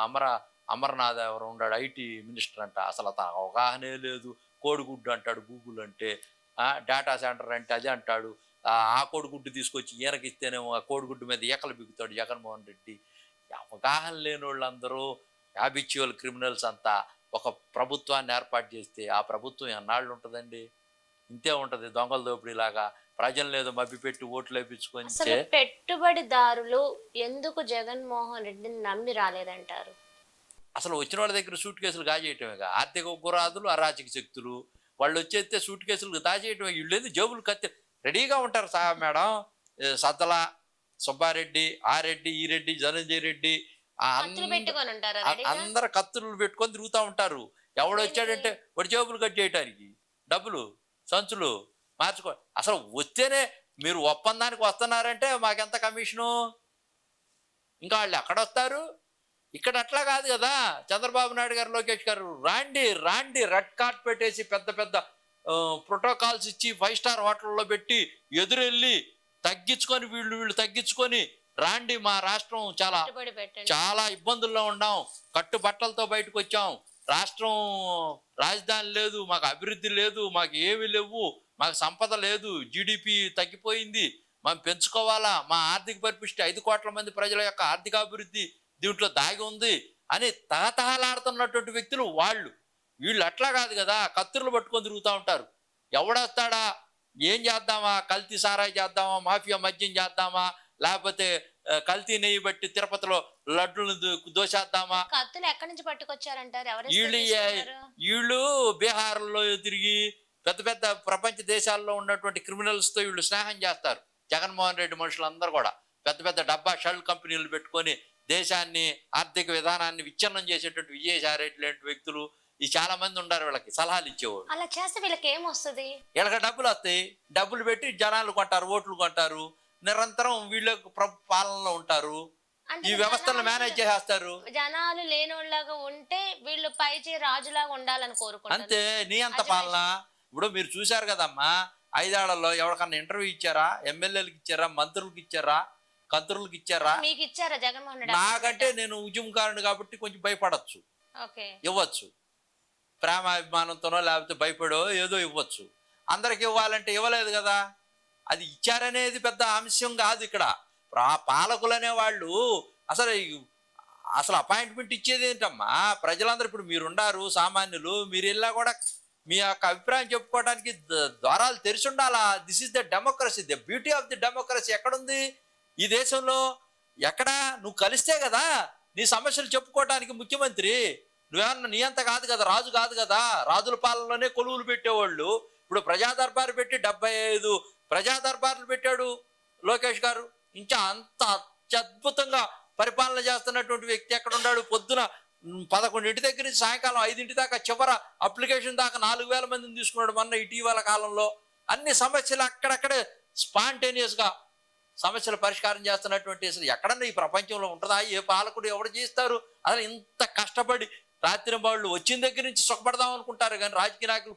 B: అమర్నాథ్ ఎవరు ఉన్నాడు ఐటీ మినిస్టర్ అంట, అసలు అతను అవగాహనే లేదు. కోడిగుడ్డు అంటాడు గూగుల్ అంటే, డేటా సెంటర్ అంటే అదే అంటాడు. ఆ కోడిగుడ్డు తీసుకొచ్చి ఈయనకి ఇస్తేనేమో ఆ కోడిగుడ్డు మీద ఈకలు బిగుతాడు జగన్మోహన్ రెడ్డి. అవగాహన లేని వాళ్ళందరూ హ్యాబిచువల్ క్రిమినల్స్ అంతా ఒక ప్రభుత్వాన్ని ఏర్పాటు చేస్తే ఆ ప్రభుత్వం ఎన్నాళ్ళు ఉంటుందండి? ఇంతే ఉంటుంది, దొంగల దోపిడీలాగా ప్రజలు ఏదో మభ్యపెట్టి ఓట్లు వేయించుకొని.
A: అసలు పెట్టుబడిదారులు ఎందుకు జగన్మోహన్ రెడ్డిని నమ్మి రాలేదంటారు?
B: అసలు వచ్చిన వాళ్ళ దగ్గర సూట్ కేసులు కాజేయటమేగా ఆర్థిక ఉగ్రవాదులు, అరాచక శక్తులు. వాళ్ళు వచ్చేస్తే సూట్ కేసులు దాచేయటమే. వీళ్ళేది జేబులు కత్తి రెడీగా ఉంటారు మేడం. సద్దల సుబ్బారెడ్డి, ఆ రెడ్డి, ఈ రెడ్డి, ధనంజయ రెడ్డి అందరు కత్తులు పెట్టుకొని తిరుగుతూ ఉంటారు. ఎవడొచ్చాడంటే వాడి జేబులు కట్ చేయటానికి డబ్బులు సంచులు మార్చుకో. అసలు వస్తేనే మీరు ఒప్పందానికి వస్తున్నారంటే మాకెంత కమిషను? ఇంకా వాళ్ళు ఎక్కడొస్తారు? ఇక్కడ అట్లా కాదు కదా. చంద్రబాబు నాయుడు గారు, లోకేష్ గారు రాండి రాండి రెడ్ కార్డ్ పెట్టేసి పెద్ద పెద్ద ప్రోటోకాల్స్ ఇచ్చి 5 స్టార్ హోటల్లో పెట్టి ఎదురెళ్ళి తగ్గించుకొని వీళ్ళు తగ్గించుకొని రాండి, మా రాష్ట్రం చాలా చాలా ఇబ్బందుల్లో ఉన్నాం, కట్టుబట్టలతో బయటకు వచ్చాం, రాష్ట్రం రాజధాని లేదు, మాకు అభివృద్ధి లేదు, మాకు ఏమీ లేవు, మాకు సంపద లేదు, జీడిపి తగ్గిపోయింది, మనం పెంచుకోవాలా, మా ఆర్థిక పరిపుష్టి 5 కోట్ల మంది ప్రజల యొక్క ఆర్థిక అభివృద్ధి దీంట్లో దాగి ఉంది అని తహతహలాడుతున్నటువంటి వ్యక్తులు వాళ్ళు. వీళ్ళు అట్లా కాదు కదా, కత్తులు పట్టుకొని తిరుగుతూ ఉంటారు. ఎవడొస్తాడా ఏం చేద్దామా, కల్తీ సారాయి చేద్దామా, మాఫియా మద్యం చేద్దామా, లేకపోతే కల్తీ నెయ్యి బట్టి తిరుపతిలో లడ్డులను దోసేద్దామా?
A: కత్తులు ఎక్కడి నుంచి పట్టుకొచ్చారంటారు? ఎవరు
B: వీళ్ళు బీహార్లో తిరిగి పెద్ద పెద్ద ప్రపంచ దేశాల్లో ఉన్నటువంటి క్రిమినల్స్తో వీళ్ళు స్నేహం చేస్తారు. జగన్మోహన్ రెడ్డి మనుషులందరూ కూడా పెద్ద పెద్ద డబ్బా షెల్ కంపెనీలు పెట్టుకొని దేశాన్ని, ఆర్థిక విధానాన్ని విచ్ఛిన్నం చేసేటువంటి విజయసాయి రెడ్డి లాంటి వ్యక్తులు ఈ చాలా మంది ఉన్నారు. వీళ్ళకి సలహాలు ఇచ్చేవాడు.
A: అలా చేస్తే వీళ్ళకి ఏమొస్తుంది?
B: వీళ్ళకి డబ్బులు వస్తాయి. డబ్బులు పెట్టి జనాలు కొంటారు, ఓట్లు కొంటారు, నిరంతరం వీళ్ళకి పాలనలో ఉంటారు, ఈ వ్యవస్థను మేనేజ్ చేసేస్తారు.
A: జనాలు లేనోళ్ళగా ఉంటే వీళ్ళు పైచి రాజులాగా ఉండాలని కోరుకుంటారు.
B: అంతే, నీ అంత పాలన. ఇప్పుడు మీరు చూశారు కదమ్మా, 5 ఏళ్లలో ఎవరికన్నా ఇంటర్వ్యూ ఇచ్చారా? ఎమ్మెల్యేలకు ఇచ్చారా? మంత్రులకు ఇచ్చారా? కంత్రులకు ఇచ్చారా?
A: మీకు ఇచ్చారా జగన్మోహన్ రెడ్డి?
B: నాకంటే నేను ఉద్యమకారుని కాబట్టి కొంచెం భయపడచ్చు, ఇవ్వచ్చు. ప్రేమాభిమానంతోనో లేకపోతే భయపడో ఏదో ఇవ్వచ్చు. అందరికి ఇవ్వాలంటే ఇవ్వలేదు కదా. అది ఇచ్చారనేది పెద్ద అంశం కాదు ఇక్కడ. పాలకులు అనేవాళ్ళు అసలు అపాయింట్మెంట్ ఇచ్చేది ఏంటమ్మా? ప్రజలందరూ ఇప్పుడు మీరుండారు, సామాన్యులు, మీరు వెళ్ళా కూడా మీ యొక్క అభిప్రాయం చెప్పుకోవడానికి ద్వారాలు తెరిచి ఉండాలా. This is the democracy, the beauty of the democracy. ఎక్కడుంది ఈ దేశంలో? ఎక్కడా? నువ్వు కలిస్తే కదా నీ సమస్యలు చెప్పుకోవడానికి ముఖ్యమంత్రి. నువ్వేమన్నా నీ అంత కాదు కదా, రాజు కాదు కదా. రాజుల పాలనలోనే కొలువులు పెట్టేవాళ్ళు. ఇప్పుడు ప్రజా దర్బారు పెట్టి 75 ప్రజా దర్బార్లు పెట్టాడు లోకేష్ గారు. ఇంకా అంత అత్యద్భుతంగా పరిపాలన చేస్తున్నటువంటి వ్యక్తి ఎక్కడ ఉన్నాడు? పొద్దున 11 దగ్గర నుంచి సాయంకాలం 5 దాకా చివర అప్లికేషన్ దాకా 4000 మందిని తీసుకున్నాడు మొన్న ఇటీవల కాలంలో. అన్ని సమస్యలు అక్కడక్కడే స్పాంటేనియస్గా సమస్యల పరిష్కారం చేస్తున్నటువంటి అసలు ఎక్కడన్నా ఈ ప్రపంచంలో ఉంటుందా? ఏ పాలకుడు ఎవరు చేస్తారు? అసలు ఇంత కష్టపడి రాత్రి వాళ్ళు వచ్చిన దగ్గర నుంచి సుఖపడదాం అనుకుంటారు కానీ రాజకీయ నాయకులు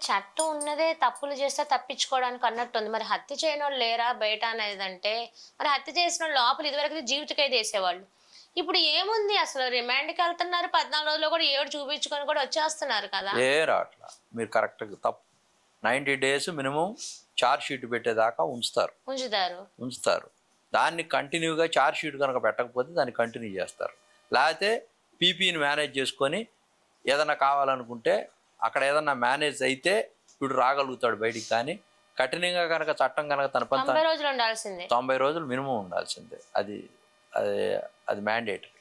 A: చట్టం ఉన్నదే తప్పులు చేస్తే తప్పించుకోవడానికి అన్నట్టుంది. మరి హత్య చేయని వాళ్ళు లేరా బయట అనేది అంటే, మరి హత్య చేసిన లోపల ఇదివరకు జీవితకైదు వేసేవాళ్ళు. ఇప్పుడు ఏముంది? అసలు రిమాండ్కి వెళ్తున్నారు, 14 రోజుల్లో కూడా 7 చూపించుకొని కూడా వచ్చేస్తున్నారు కదా.
B: ఏ రాట్లా మీరు కరెక్ట్గా తప్పు. 90 days మినిమం ఛార్జ్ షీట్ పెట్టేదాకా ఉంచుతారు. దాన్ని కంటిన్యూగా ఛార్జ్ షీట్ కనుక పెట్టకపోతే దాన్ని కంటిన్యూ చేస్తారు. లేకపోతే పీపీని మేనేజ్ చేసుకొని ఏదైనా కావాలనుకుంటే అక్కడ ఏదన్నా మేనేజ్ అయితే వీడు రాగలుగుతాడు బయటికి. కానీ కఠినంగా కనుక చట్టం కనుక తన పని 90 రోజులు మినిమం ఉండాల్సిందే. అది మ్యాండేటరీ.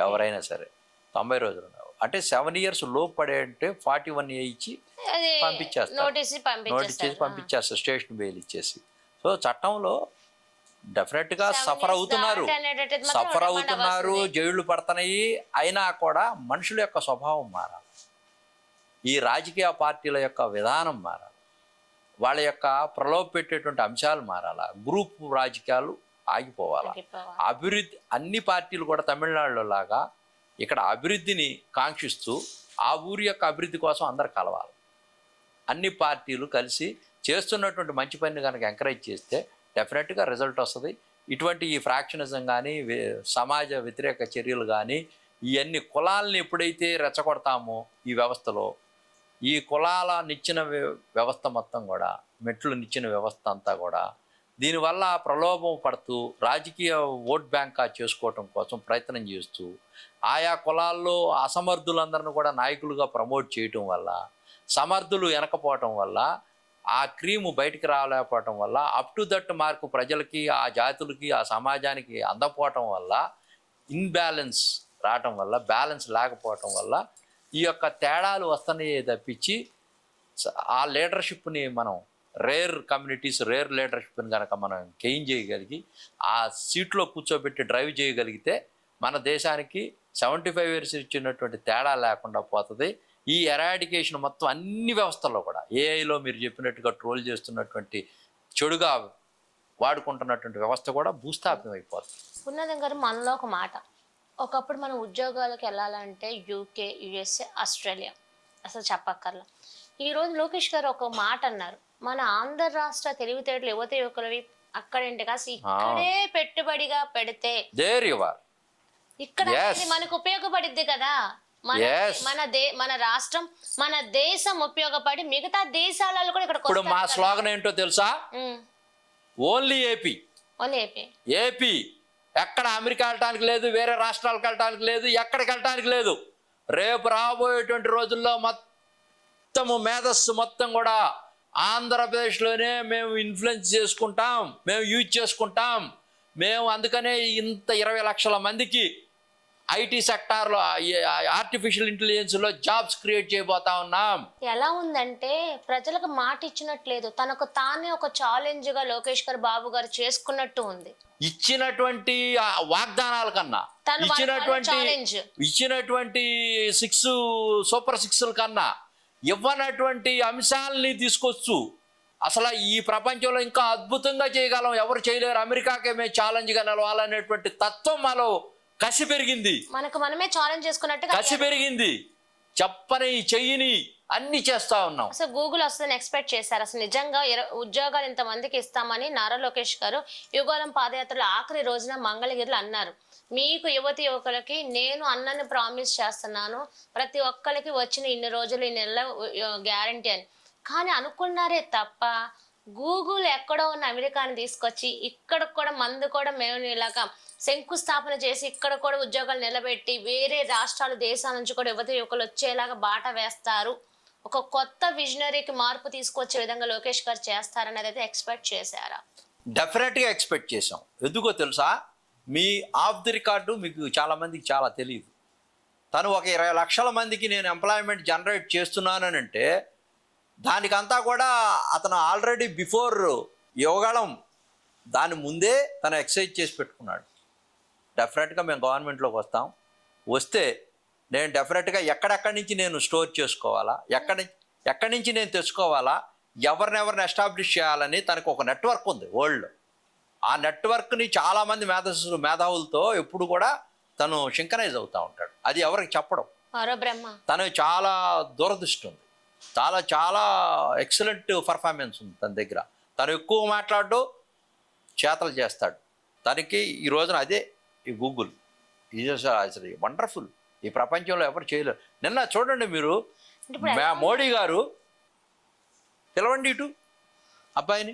B: ఎవరైనా సరే 90 రోజులు ఉండాలి. అంటే 7 years లోపు పడే అంటే 41A ఇచ్చి పంపించేస్తారు, నోటీస్ చేసి పంపించేస్తారు, స్టేషన్ బెయిల్ ఇచ్చేసి. సో చట్టంలో డెఫినెట్గా సఫర్ అవుతున్నారు, జైళ్లు పడుతున్నాయి. అయినా కూడా మనుషుల యొక్క స్వభావం మారాలి, ఈ రాజకీయ పార్టీల యొక్క విధానం మారాలి, వాళ్ళ యొక్క ప్రలోభ పెట్టేటువంటి అంశాలు మారాలా, గ్రూప్ రాజకీయాలు ఆగిపోవాలా. అభివృద్ధి అన్ని పార్టీలు కూడా తమిళనాడులో లాగా ఇక్కడ అభివృద్ధిని కాంక్షిస్తూ ఆ ఊరి యొక్క అభివృద్ధి కోసం అందరు కలవాలి. అన్ని పార్టీలు కలిసి చేస్తున్నటువంటి మంచి పనిని కనుక ఎంకరేజ్ చేస్తే డెఫినెట్గా రిజల్ట్ వస్తుంది. ఇటువంటి ఈ ఫ్రాక్షనిజం కానీ, సమాజ వ్యతిరేక చర్యలు కానీ, ఇవన్నీ కులాలని ఎప్పుడైతే రెచ్చగొడతామో ఈ వ్యవస్థలో, ఈ కులాల నిచ్చిన వ్యవస్థ మొత్తం కూడా, మెట్లు నిచ్చిన వ్యవస్థ అంతా కూడా దీనివల్ల ప్రలోభం పడుతూ రాజకీయ ఓట్ బ్యాంక్ చేసుకోవటం కోసం ప్రయత్నం చేస్తూ ఆయా కులాల్లో అసమర్థులందరిని కూడా నాయకులుగా ప్రమోట్ చేయటం వల్ల, సమర్థులు వెనకపోవటం వల్ల, ఆ క్రీము బయటికి రాలేకపోవటం వల్ల, అప్ టు దట్ మార్కు ప్రజలకి, ఆ జాతులకి, ఆ సమాజానికి అందపోవటం వల్ల, ఇన్బ్యాలెన్స్ రావటం వల్ల, బ్యాలెన్స్ లేకపోవటం వల్ల ఈ యొక్క తేడాలు వస్తున్నాయే తప్పించి ఆ లీడర్షిప్ని మనం రేర్ కమ్యూనిటీస్, రేర్ లీడర్షిప్ని కనుక మనం గెయిన్ చేయగలిగి ఆ సీట్లో కూర్చోబెట్టి డ్రైవ్ చేయగలిగితే మన దేశానికి 75 years ఇచ్చినటువంటి తేడా లేకుండా పోతుంది. ఈ ఎరాడికేషన్ మొత్తం అన్ని వ్యవస్థల్లో కూడా, ఏఐలో మీరు చెప్పినట్టుగా ట్రోల్ చేస్తున్నటువంటి చెడుగా వాడుకుంటున్నటువంటి వ్యవస్థ కూడా భూస్థాపితం అయిపోతుంది.
A: ఉన్నదం గారు, మనలో ఒక మాట, ఒకప్పుడు మనం ఉద్యోగాలకు వెళ్ళాలంటే UK, USA, ఆస్ట్రేలియా అసలు చెప్పక్కర్లా. ఈరోజు లోకేష్ గారు ఒక మాట అన్నారు, మన ఆంధ్ర రాష్ట్ర తెలివితేటలు యువకులవి అక్కడేంటి కాసి ఇక్కడే పెట్టుబడిగా పెడితే ఇక్కడ మనకు ఉపయోగపడిద్ది కదా. మన రాష్ట్రం, మన దేశం ఉపయోగపడి మిగతా దేశాలలో కూడా ఇక్కడ.
B: ఇప్పుడు మా స్లోగన్ ఏంటో తెలుసా? Only AP. ఏపీ. ఎక్కడ అమెరికా వెళ్ళటానికి లేదు, వేరే రాష్ట్రాలకు వెళ్ళటానికి లేదు, ఎక్కడికి వెళ్ళటానికి లేదు. రేపు రాబోయేటువంటి రోజుల్లో మొత్తము మేధస్సు మొత్తం కూడా ఆంధ్రప్రదేశ్లోనే మేము ఇన్ఫ్లుయెన్స్ చేసుకుంటాం, మేము యూజ్ చేసుకుంటాం, మేము అందుకనే ఇంత 20 లక్షల మందికి ఐటీ సెక్టార్లో ఆర్టిఫిషియల్ ఇంటెలిజెన్స్లో జాబ్స్ క్రియేట్ చేయబోతా ఉన్నాం.
A: ఎలా ఉందంటే ప్రజలకు మాట ఇచ్చినట్లేదు, తనకు తానే ఒక ఛాలెంజ్ గా లోకేష్ గారు బాబు గారు చేసుకున్నట్టు ఉంది.
B: ఇచ్చినటువంటి వాగ్దానాల కన్నా,
A: తను ఛాలెంజ్
B: ఇచ్చినటువంటి 6 సూపర్ 6ల కన్నా ఇవ్వనటువంటి అంశాలని తీసుకొచ్చు అసలు ఈ ప్రపంచంలో ఇంకా అద్భుతంగా చేయగలం, ఎవరు చేయలేరు, అమెరికాకే మేము ఛాలెంజ్గా నిలవాలనేటువంటి తత్వం మాలో కసి పెరిగింది.
A: మనకు మనమే ఛాలెంజ్ చేసుకున్నట్టుగా
B: కసి పెరిగింది. చెప్పని చెయ్యిని అన్ని చేస్తా ఉన్నాం.
A: అసలు గూగుల్ వస్తుందని ఎక్స్పెక్ట్ చేశారు? అసలు నిజంగా ఉద్యోగాలు ఇంతమందికి ఇస్తామని నారా లోకేష్ గారు యుగోళం పాదయాత్రలో ఆఖరి రోజున మంగళగిరిలో అన్నారు. మీకు యువతి యువకులకి నేను అన్నని ప్రామిస్ చేస్తున్నాను, ప్రతి ఒక్కరికి వచ్చిన ఇన్ని రోజులు ఈ నెల గ్యారంటీ అని. కానీ అనుకున్నారే తప్ప గూగుల్ ఎక్కడో ఉన్న అమెరికాని తీసుకొచ్చి ఇక్కడ కూడా మందు కూడా మేము ఇలాగా శంకుస్థాపన చేసి ఇక్కడ కూడా ఉద్యోగాలు నిలబెట్టి వేరే రాష్ట్రాలు దేశాల నుంచి కూడా యువత యువకులు వచ్చేలాగా బాట వేస్తారు, ఒక కొత్త విజనరీకి మార్పు తీసుకొచ్చే విధంగా లోకేష్ గారు చేస్తారనేది అయితే ఎక్స్పెక్ట్ చేశారా?
B: డెఫినెట్గా ఎక్స్పెక్ట్ చేసాం. ఎందుకో తెలుసా, మీ ఆఫ్ ది రికార్డు మీకు చాలా మందికి చాలా తెలియదు. తను ఒక 20 లక్షల మందికి నేను ఎంప్లాయ్మెంట్ జనరేట్ చేస్తున్నానంటే దానికంతా కూడా అతను ఆల్రెడీ బిఫోర్ యువగళం దాని ముందే తను ఎక్సైజ్ చేసి పెట్టుకున్నాడు. డెఫినెట్గా మేము గవర్నమెంట్లోకి వస్తే నేను డెఫినెట్గా ఎక్కడెక్కడి నుంచి నేను స్టోర్ చేసుకోవాలా, ఎక్కడి నుంచి నేను తెచ్చుకోవాలా, ఎవరినెవరిని ఎస్టాబ్లిష్ చేయాలని తనకు ఒక నెట్వర్క్ ఉంది వరల్డ్. ఆ నెట్వర్క్ని చాలామంది మేధావులతో ఎప్పుడు కూడా తను సింకనైజ్ అవుతూ ఉంటాడు. అది ఎవరికి చెప్పడం. తను చాలా దూరదృష్టి ఉంది, చాలా చాలా ఎక్సలెంట్ పర్ఫార్మెన్స్ ఉంది తన దగ్గర. తను ఎక్కువ మాట్లాడు, చేతలు చేస్తాడు. తనకి ఈ రోజున అదే ఈ గూగుల్ ఈజ్ అసలు వండర్ఫుల్. ఈ ప్రపంచంలో ఎవరు చేయలేరు. నిన్న చూడండి మీరు, మోడీ గారు పిలవండి ఇటు అబ్బాయిని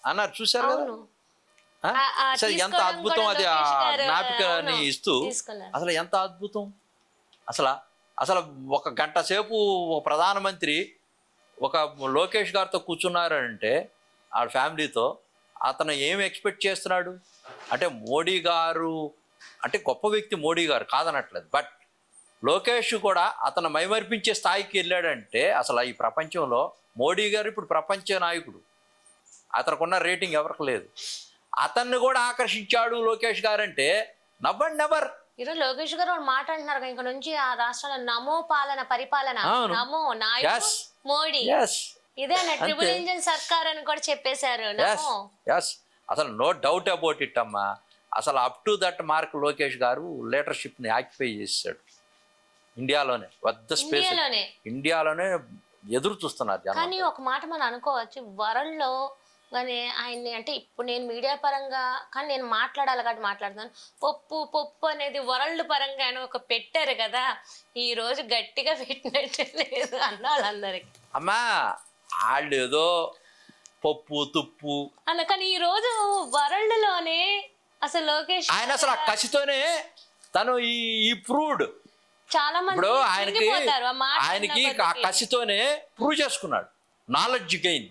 B: అన్నారు, చూశారు కదా అసలు ఎంత అద్భుతం. అది జ్ఞాపికని ఇస్తూ అసలు ఎంత అద్భుతం. అసలు ఒక గంట సేపు ఒక ప్రధానమంత్రి ఒక లోకేష్ గారితో కూర్చున్నారంటే ఆ ఫ్యామిలీతో, అతను ఏమి ఎక్స్పెక్ట్ చేస్తున్నాడు అంటే మోడీ గారు అంటే గొప్ప వ్యక్తి మోడీ గారు కాదనట్లేదు, బట్ లోకేష్ కూడా అతను మైమర్పించే స్థాయికి వెళ్ళాడంటే అసలు ఈ ప్రపంచంలో మోడీ గారు ఇప్పుడు ప్రపంచ నాయకుడు. అతనుకున్న రేటింగ్ ఎవరికి లేదు. అతన్ని కూడా ఆకర్షించాడు లోకేష్ గారు అంటే నెవర్.
A: ఈరోజు లోకేష్ గారు మాట అంటున్నారు, ఇంక నుంచి ఆ రాష్ట్రాల నమో పాలన పరిపాలన, నమో నాయుడు మోడీ, ఇదే ట్రిపుల్ ఇంజిన్ సర్కార్ అని కూడా చెప్పేశారు.
B: అసలు నో డౌట్ అబౌట్ ఇట్ అమ్మా. అసలు up to that mark Lokesh గారు లీడర్షిప్ ని ఆక్యుపై చేశాడు ఇండియాలోనే. పెద్ద స్పేస్ ఇండియాలోనే ఎదురు చూస్తున్నారు జనం.
A: కానీ ఒక మాట మనం అనుకోవచ్చు, వరల్డ్ లో కానీ ఆయన్ని అంటే ఇప్పుడు నేను మీడియా పరంగా కానీ నేను మాట్లాడాలి కాబట్టి మాట్లాడుతాను. పప్పు అనేది వరల్డ్ పరంగా అని ఒక పెట్టారు కదా, ఈ రోజు గట్టిగా పెట్టినట్టు లేదు అన్న వాళ్ళందరికి.
B: అమ్మా వాళ్ళు ఏదో పప్పు తుప్పు
A: అన్న, కానీ ఈ రోజు వరల్డ్ లోనే అసలు లోకేష్
B: ఆయన అసలు ఆ కసితోనే తను ఈ ప్రూవ్డ్.
A: చాలా మంది
B: ఇప్పుడు ఆయనకి ఆ కసితోనే ప్రూవ్ చేసుకున్నాడు. Knowledge gain.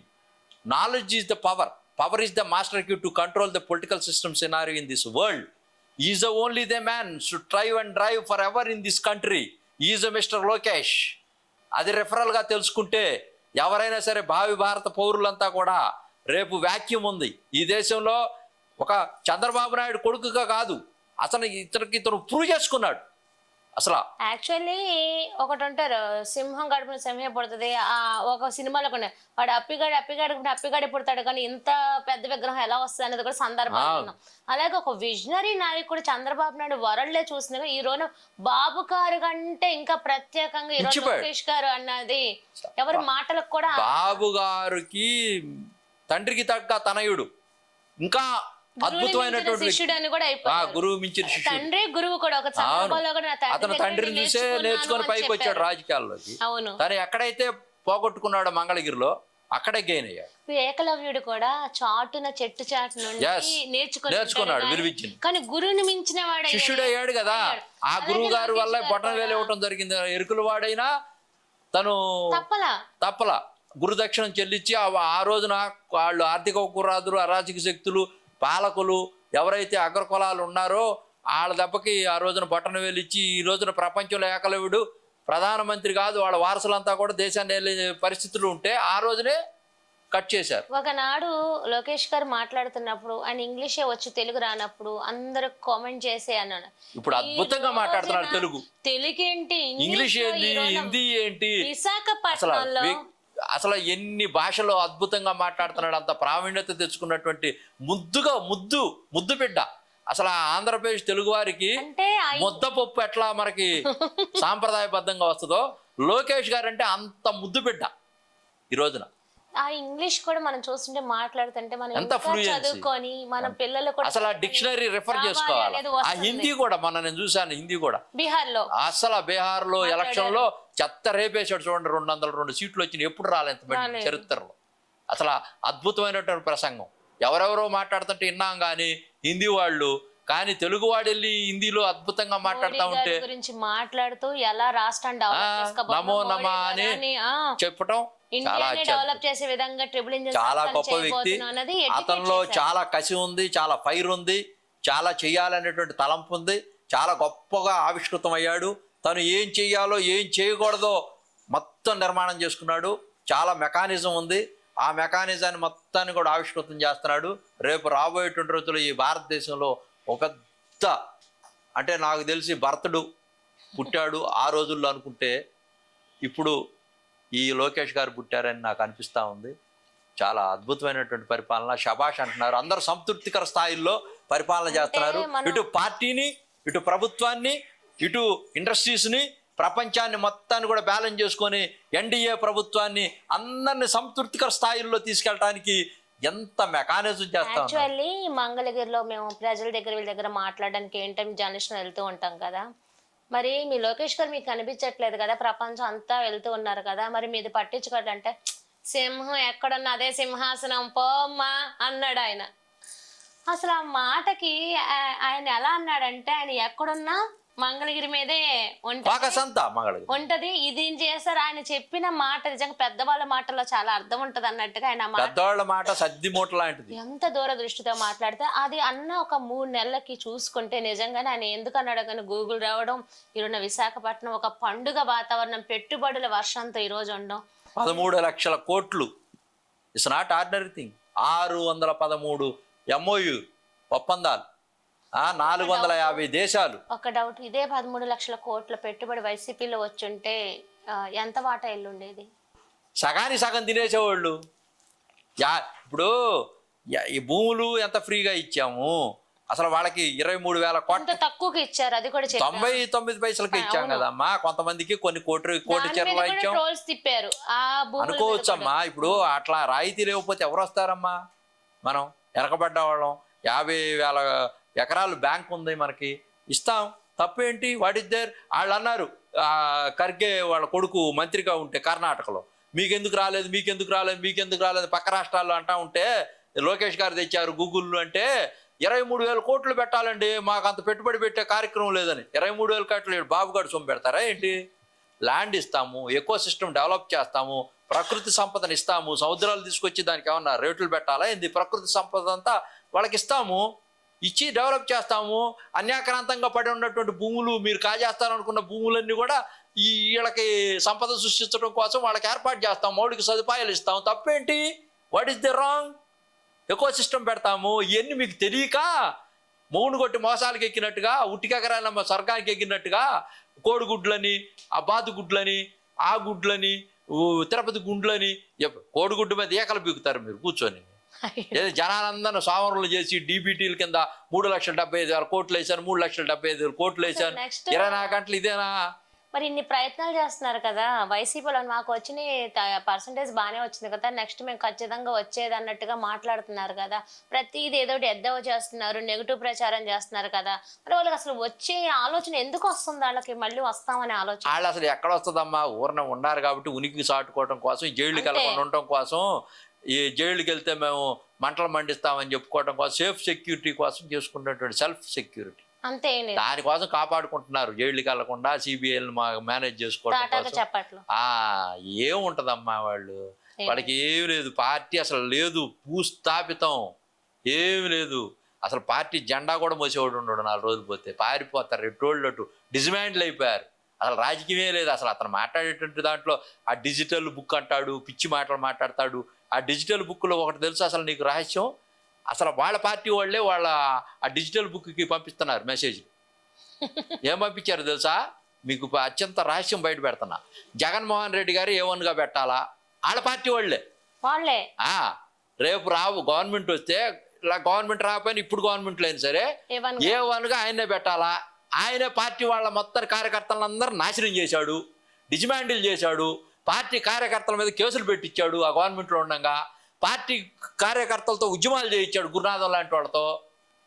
B: Knowledge is the power. Power is the master key to control the political system scenario in this world. He is the only the man should thrive and drive forever in this country. He is a Mr. Lokesh. అది రెఫరల్గా తెలుసుకుంటే ఎవరైనా సరే భావి భారత పౌరులంతా కూడా రేపు vacuum ఉంది ఈ దేశంలో. ఒక చంద్రబాబు నాయుడు కొడుకుగా కాదు, ఇతను ప్రూవ్ చేసుకున్నాడు. అసలు
A: యాక్చువల్లీ ఒకటి అంటారు, సింహం గడుపున సింహం పుడుతుంది. ఒక సినిమాలో కూడా వాడు అప్పిగాడి పుడతాడు, కానీ ఇంత పెద్ద విగ్రహం ఎలా వస్తుంది అనేది కూడా సందర్భం. అలాగే ఒక విజనరీ నాయకుడు చంద్రబాబు నాయుడు వరల్డ్లే చూసిన ఈ రోజు బాబు గారు కంటే ఇంకా ప్రత్యేకంగా ఈ రోజు లోకేష్ గారు అన్నది ఎవరి మాటలకు కూడా.
B: బాబు గారికి తండ్రికి తగ్గ తనయుడు, ఇంకా అద్భుతమైనటువంటి గురువు మించిన శిష్యుడు.
A: తండ్రి గురువు కూడా ఒక సందర్భంలో కూడా
B: అతను తండ్రిని చూసే నేర్చుకుని పైకి వచ్చాడు రాజకీయాల్లోకి.
A: అవును.
B: తను ఎక్కడైతే పోగొట్టుకున్నాడో మంగళగిరిలో అక్కడే గెయిన్ అయ్యాడు.
A: ఏకలవ్యుడు కూడా చాటున చెట్టు చాటు నుండి
B: నేర్చుకున్నాడు విలువిద్యను.
A: కానీ గురువుని మించిన వాడు
B: శిష్యుడు అయ్యాడు కదా. ఆ గురువు గారి వల్ల బొటన వేలు ఇవ్వటం జరిగింది. ఎరుకుల వాడైనా తను తప్పలా
C: గురుదక్షిణం చెల్లించి ఆ రోజున వాళ్ళు ఆర్థిక ఉగ్రవాదులు, అరాచక శక్తులు, పాలకులు ఎవరైతే అగ్రకులాలు ఉన్నారో వాళ్ళ దెబ్బకి ఆ రోజున బట్టన వేలిచ్చి ఈ రోజున ప్రపంచంలో ఏకలవ్యుడు ప్రధానమంత్రి కాదు, వాళ్ళ వారసులంతా కూడా దేశాన్ని వెళ్ళే పరిస్థితులు ఉంటే ఆ రోజునే కట్ చేశారు.
A: ఒకనాడు లోకేష్ గారు మాట్లాడుతున్నప్పుడు ఆయన ఇంగ్లీషే వచ్చి తెలుగు రానప్పుడు అందరూ కామెంట్ చేసే అన్నాడు.
C: ఇప్పుడు అద్భుతంగా మాట్లాడుతున్నారు తెలుగు.
A: తెలుగేంటి,
C: ఇంగ్లీష్ ఏంటి, హిందీ ఏంటి,
A: విశాఖపట్నంలో
C: అసలు ఎన్ని భాషలో అద్భుతంగా మాట్లాడుతున్నాడు. అంత ప్రావీణ్యత తెచ్చుకున్నటువంటి ముద్దు బిడ్డ. అసలు ఆంధ్రప్రదేశ్ తెలుగు వారికి ముద్దపప్పు ఎట్లా మనకి సాంప్రదాయబద్ధంగా వస్తుందో లోకేష్ గారు అంటే అంత ముద్దు బిడ్డ. ఈ రోజున
A: ఆ ఇంగ్లీష్ కూడా మనం చూస్తుంటే మాట్లాడుతుంటే మనం
C: ఎంత
A: చదువుకొని మన పిల్లలు కూడా
C: అసలు ఆ డిక్షనరీ రిఫర్ చేసుకోవాలి. ఆ హిందీ కూడా నేను చూసాను, హిందీ కూడా బీహార్ లో ఎలక్షన్ లో చెత్త రేపేశాడు చూడండి. 202 సీట్లు వచ్చినాయి, ఎప్పుడు రాలేదు చరిత్రలో. అసలు అద్భుతమైనటువంటి ప్రసంగం. ఎవరెవరో మాట్లాడుతుంటే విన్నాం కానీ హిందీ వాళ్ళు, కానీ తెలుగు వాడు వెళ్ళి హిందీలో అద్భుతంగా మాట్లాడుతూ ఉంటే
A: గురించి మాట్లాడుతూ ఎలా రాష్ట్రాన్ని
C: నమో నమా అని చెప్పటం
A: డెవలప్ చేసే విధంగా ట్రిపుల్ ఇంజిన్
C: చాలా గొప్ప వ్యక్తి. అతనిలో చాలా కసి ఉంది, చాలా ఫైర్ ఉంది, చాలా చేయాలనేటువంటి తలంపు ఉంది, చాలా గొప్పగా ఆవిష్కృతం అయ్యాడు. తను ఏం చెయ్యాలో ఏం చేయకూడదో మొత్తం నిర్మాణం చేసుకున్నాడు. చాలా మెకానిజం ఉంది, ఆ మెకానిజాన్ని మొత్తాన్ని కూడా ఆవిష్కృతం చేస్తున్నాడు. రేపు రాబోయేటువంటి రోజుల్లో ఈ భారతదేశంలో ఒక పెద్ద, అంటే నాకు తెలిసి భరతుడు పుట్టాడు ఆ రోజుల్లో అనుకుంటే ఇప్పుడు ఈ లోకేష్ గారు పుట్టారని నాకు అనిపిస్తూ ఉంది. చాలా అద్భుతమైనటువంటి పరిపాలన. శభాష్ అంటున్నారు, అందరూ సంతృప్తికర స్థాయిల్లో పరిపాలన చేస్తున్నారు. ఇటు పార్టీని, ఇటు ప్రభుత్వాన్ని, ఇటు ఇండస్ట్రీస్ని, ప్రపంచాన్ని మొత్తాన్ని కూడా బ్యాలెన్స్ చేసుకొని ఎన్డీఏ ప్రభుత్వాన్ని అందరినీ సంతృప్తికర స్థాయిల్లో తీసుకెళ్ళడానికి ఎంత మెకానిజం చేస్తాం.
A: యాక్చువల్లీ మంగళగిరిలో మేము ప్రజల దగ్గర వీళ్ళ దగ్గర మాట్లాడడానికి ఏంటంటే జర్నలిస్ట్ వెళ్తూ ఉంటాం కదా, మరి మీ లోకేష్ గారు మీకు కనిపించట్లేదు కదా, ప్రపంచం అంతా వెళ్తూ ఉన్నారు కదా, మరి మీది పట్టించుకోవాలంటే సింహం ఎక్కడున్నా అదే సింహాసనం పోమ్మా అన్నాడు ఆయన. అసలు ఆ మాటకి ఆయన ఎలా అన్నాడంటే ఆయన ఎక్కడున్నా మంగళగిరి మీదే ఉంటది, ఇది చేస్తారు. ఆయన చెప్పిన మాట నిజంగా పెద్దవాళ్ళ మాటలో చాలా అర్థం ఉంటది అన్నట్టుగా ఆయన
C: పెద్దవాళ్ళ మాట సద్ది మూట లాంటిది.
A: ఎంత దూరదృష్టితో మాట్లాడితే అది అన్న ఒక 3 నెలలకి చూసుకుంటే నిజంగానే ఆయన ఎందుకు అన్నాడు కానీ గూగుల్ రావడం, ఈరోజు విశాఖపట్నం ఒక పండుగ వాతావరణం, పెట్టుబడుల వర్షంతో ఈ రోజు ఉండడం.
C: 13 లక్షల కోట్లు it's not ordinary thing. 613 MOU ఒప్పందాలు, 450 దేశాలు.
A: ఒక డౌట్, ఇదే 13 లక్షల కోట్ల పెట్టుబడి వైసీపీలో వచ్చుంటే ఎంత వాటా ఎల్లుండేది?
C: సగానికి సగం తినేసేవాళ్ళు. ఇప్పుడు ఈ భూములు ఎంత ఫ్రీగా ఇచ్చాము, అసలు వాళ్ళకి 23,000 కోట్లు
A: తక్కువకి ఇచ్చారు, అది కూడా
C: 99 పైసలకి ఇచ్చాం కదమ్మా. కొంతమందికి కొన్ని కోటి చెరలో ఇచ్చాం అనుకోవచ్చమ్మా. ఇప్పుడు అట్లా రాయితీ లేకపోతే ఎవరు వస్తారమ్మా? మనం వెనకబడ్డ వాళ్ళం. 50,000 ఎకరాలు బ్యాంక్ ఉంది మనకి, ఇస్తాం, తప్పేంటి? What is there? వాళ్ళు అన్నారు ఖర్గే వాళ్ళ కొడుకు మంత్రిగా ఉంటే కర్ణాటకలో, మీకెందుకు రాలేదు పక్క రాష్ట్రాల్లో అంటా ఉంటే లోకేష్ గారు తెచ్చారు గూగుల్ అంటే 23,000 కోట్లు పెట్టాలండి, మాకు అంత పెట్టుబడి పెట్టే కార్యక్రమం లేదని. 23,000 కోట్లు బాబుగాడు సొమ్ము పెడతారా ఏంటి? ల్యాండ్ ఇస్తాము, ఎకో సిస్టమ్ డెవలప్ చేస్తాము, ప్రకృతి సంపదను ఇస్తాము, సముద్రాలు తీసుకొచ్చి దానికి ఏమన్నా రేట్లు పెట్టాలా ఏంది? ప్రకృతి సంపద అంతా వాళ్ళకి ఇస్తాము, ఇచ్చి డెవలప్ చేస్తాము. అన్యాక్రాంతంగా పడి ఉన్నటువంటి భూములు, మీరు కాజేస్తారనుకున్న భూములన్నీ కూడా వీళ్ళకి సంపద సృష్టించడం కోసం వాళ్ళకి ఏర్పాటు చేస్తాం, మౌలిక సదుపాయాలు ఇస్తాం, తప్పేంటి? What is the wrong? Eco system పెడతాము. ఇవన్నీ మీకు తెలియక మౌను కొట్టి మోసాలకు ఎక్కినట్టుగా, ఉట్టికెకరాలమ్మ స్వర్గానికి ఎక్కినట్టుగా కోడిగుడ్లని, ఆ బాతుగుడ్లని, ఆ గుడ్లని, తిరుపతి గుండ్లని, కోడిగుడ్డు మీద ఏకలు బీగుతారు మీరు కూర్చొని. జనాలందరూ సామరులు చేసి డీబీటీల కింద 3,75,000 కోట్లు వేసాను, 3,75,000 కోట్లు వేసాను. 24 గంటలు ఇదేనా?
A: మరి ఇన్ని ప్రయత్నాలు చేస్తున్నారు కదా వైసీపీలో, మాకు వచ్చిన పర్సంటేజ్ బాగానే వచ్చింది కదా, నెక్స్ట్ మేము ఖచ్చితంగా వచ్చేది అన్నట్టుగా మాట్లాడుతున్నారు కదా, ప్రతిది ఏదో ఎద్దవ చేస్తున్నారు, నెగిటివ్ ప్రచారం చేస్తున్నారు కదా, మరి వాళ్ళకి అసలు వచ్చే ఆలోచన ఎందుకు వస్తుంది? వాళ్ళకి మళ్ళీ వస్తామనే ఆలోచన
C: వాళ్ళు అసలు ఎక్కడ వస్తుందమ్మా? ఊరిన ఉన్నారు కాబట్టి ఉనికి చాటుకోవడం కోసం, జైలుకి వెళ్ళకుండా ఉండటం కోసం, ఈ జైలుకి వెళ్తే మేము మంటలు మండిస్తామని చెప్పుకోవడం కోసం, సేఫ్ సెక్యూరిటీ కోసం చేసుకున్నటువంటి సెల్ఫ్ సెక్యూరిటీ,
A: అంతే,
C: దానికోసం కాపాడుకుంటున్నారు. జైలుకి వెళ్లకుండా సిబిఐని మేనేజ్ చేసుకోవడం కోసం. ఏముంటదమ్మా వాళ్ళు వాళ్ళకి ఏమి లేదు, పార్టీ అసలు లేదు, భూస్థాపితం, ఏమి లేదు. అసలు పార్టీ జెండా కూడా మోసేవాడు ఉండడు, 4 రోజులు పోతే పారిపోతారు, ఎట్టోళ్ళట్టు డిస్మాంటిల్ అయిపోయారు. అసలు రాజకీయమే లేదు. అసలు అతను మాట్లాడేటువంటి దాంట్లో ఆ డిజిటల్ బుక్ అంటాడు, పిచ్చి మాటలు మాట్లాడతాడు. ఆ డిజిటల్ బుక్లో ఒకటి తెలుసు అసలు నీకు రహస్యం, అసలు వాళ్ళ పార్టీ వాళ్ళే వాళ్ళ ఆ డిజిటల్ బుక్కి పంపిస్తున్నారు మెసేజ్. ఏం పంపించారు తెలుసా మీకు? అత్యంత రహస్యం బయట పెడుతున్నా. జగన్మోహన్ రెడ్డి గారు A1గా పెట్టాలా, వాళ్ళ పార్టీ వాళ్ళే. రేపు గవర్నమెంట్ వస్తే, ఇలా గవర్నమెంట్ రాకపోయినా ఇప్పుడు గవర్నమెంట్ లేని సరే A1గా ఆయనే పెట్టాలా. ఆయనే పార్టీ వాళ్ళ మొత్తం కార్యకర్తలందరూ నాశనం చేశాడు, డిజిమాండిల్ చేశాడు, పార్టీ కార్యకర్తల మీద కేసులు పెట్టించాడు. ఆ గవర్నమెంట్లో ఉండగా పార్టీ కార్యకర్తలతో ఉద్యమాలు చేయించాడు, గురునాథం లాంటి వాళ్ళతో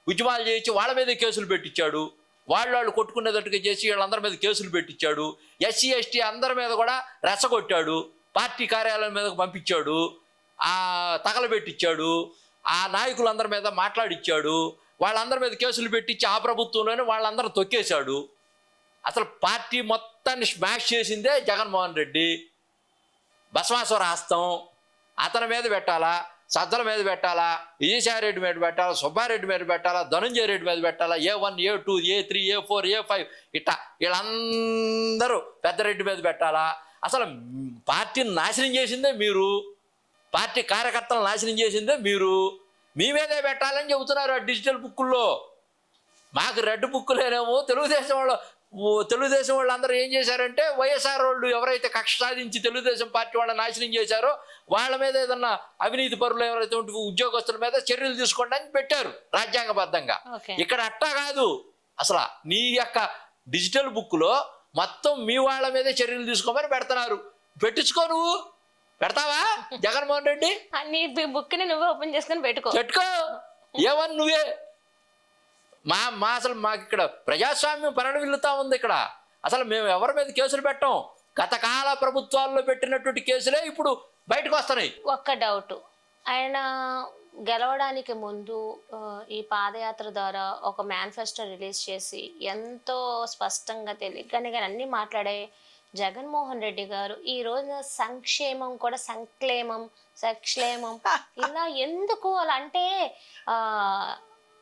C: ఉద్యమాలు చేయించి వాళ్ళ మీద కేసులు పెట్టించాడు. వాళ్ళు కొట్టుకునేటట్టుగా చేసి వీళ్ళందరి మీద కేసులు పెట్టించాడు. SC ST అందరి మీద కూడా రెచ్చగొట్టాడు, పార్టీ కార్యాలయం మీదకు పంపించాడు, తగలబెట్టించాడు, ఆ నాయకులందరి మీద మాట్లాడిచ్చాడు, వాళ్ళందరి మీద కేసులు పెట్టించి ఆ ప్రభుత్వంలోనే వాళ్ళందరూ తొక్కేశాడు. అసలు పార్టీ మొత్తాన్ని స్మాష్ చేసిందే జగన్మోహన్ రెడ్డి. బసవాసుర హస్తం అతని మీద పెట్టాలా, సజ్జల మీద పెట్టాలా, విజయసాయిరెడ్డి మీద పెట్టాలా, సుబ్బారెడ్డి మీద పెట్టాలా, ధనంజయ రెడ్డి మీద పెట్టాలా, A1 A2 A3 A4 A5 ఇట్లా వీళ్ళందరూ పెద్దరెడ్డి మీద పెట్టాలా. అసలు పార్టీని నాశనం చేసిందే మీరు, పార్టీ కార్యకర్తలను నాశనం చేసిందే మీరు. మీ మీదే పెట్టాలని చెబుతున్నారు ఆ డిజిటల్ బుక్కుల్లో. మాకు రెడ్ బుక్కులేనేమో. తెలుగుదేశం వాళ్ళు అందరూ ఏం చేశారంటే, వైఎస్ఆర్ వాళ్ళు ఎవరైతే కక్ష సాధించి తెలుగుదేశం పార్టీ వాళ్ళని నాశనం చేశారో వాళ్ళ మీద ఏదన్నా అవినీతి పరులు ఎవరైతే ఉద్యోగస్తుల మీద చర్యలు తీసుకోండి అని పెట్టారు రాజ్యాంగబద్ధంగా. ఇక్కడ అట్టా కాదు. అసలు నీ యొక్క డిజిటల్ బుక్లో మొత్తం మీ వాళ్ళ మీదే చర్యలు తీసుకోమని పెడుతున్నారు. పెట్టించుకో, నువ్వు పెడతావా జగన్మోహన్ రెడ్డి?
A: నీ బుక్ని నువ్వే ఓపెన్ చేసుకొని పెట్టుకో.
C: A1 నువ్వే. అసలు మాకు ఇక్కడ ప్రజాస్వామ్యం పరిణమిల్లుతా ఉంది. ఇక్కడ అసలు మేము ఎవరి మీద కేసులు పెట్టాం. గతకాల ప్రభుత్వాల్లో పెట్టినటువంటి కేసులే ఇప్పుడు బయటకు వస్తున్నాయి.
A: ఒక్క డౌట్, ఆయన గెలవడానికి ముందు ఈ పాదయాత్ర ద్వారా ఒక మేనిఫెస్టో రిలీజ్ చేసి ఎంతో స్పష్టంగా తెలియగానే అన్నీ మాట్లాడే జగన్మోహన్ రెడ్డి గారు ఈ రోజు సంక్షేమం కూడా సంక్షేమం ఇలా ఎందుకు అలా అంటే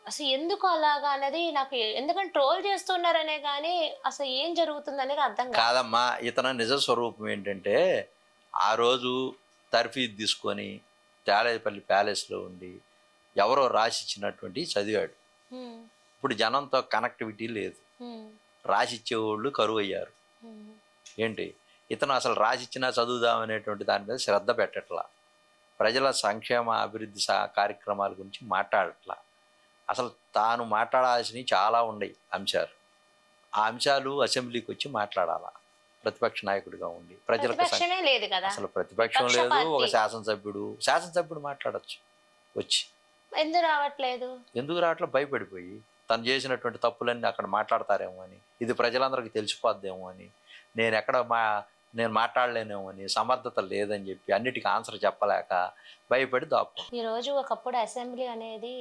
A: అసలు ఎందుకు అలాగా అనేది నాకు, ఎందుకంటే ట్రోల్ చేస్తున్నారనే కానీ అసలు ఏం జరుగుతుంది అనేది అర్థం
C: కాదమ్మా. ఇతను నిజ స్వరూపం ఏంటంటే, ఆ రోజు తర్ఫీదు తీసుకొని తాళేపల్లి ప్యాలెస్లో ఉండి ఎవరో రాసిచ్చినటువంటి చదివాడు. ఇప్పుడు జనంతో కనెక్టివిటీ లేదు, రాసిచ్చేవాళ్ళు కరువు అయ్యారు. ఏంటి ఇతను అసలు రాసిచ్చినా చదువుదామనేటువంటి దాని మీద శ్రద్ధ పెట్టట్లా, ప్రజల సంక్షేమ అభివృద్ధి కార్యక్రమాల గురించి మాట్లాడట్లా. అసలు తాను మాట్లాడాల్సినవి చాలా ఉన్నాయి అంశాలు. ఆ అంశాలు అసెంబ్లీకి వచ్చి మాట్లాడాలా ప్రతిపక్ష నాయకుడిగా ఉండి. ప్రజలకు అసలు ప్రతిపక్షం లేదు, ఒక శాసనసభ్యుడు మాట్లాడచ్చు వచ్చి. ఎందుకు రావట్లేదు? భయపడిపోయి తను చేసినటువంటి తప్పులన్నీ అక్కడ మాట్లాడతారేమో అని, ఇది ప్రజలందరికీ తెలిసిపోద్దేమో అని, నేను మాట్లాడలేనేమో అని, సమర్థత లేదని చెప్పి అన్నిటికీ ఆన్సర్ చెప్పలేక భయపడి దాపు.
A: ఈరోజు ఒకప్పుడు అసెంబ్లీ అనేది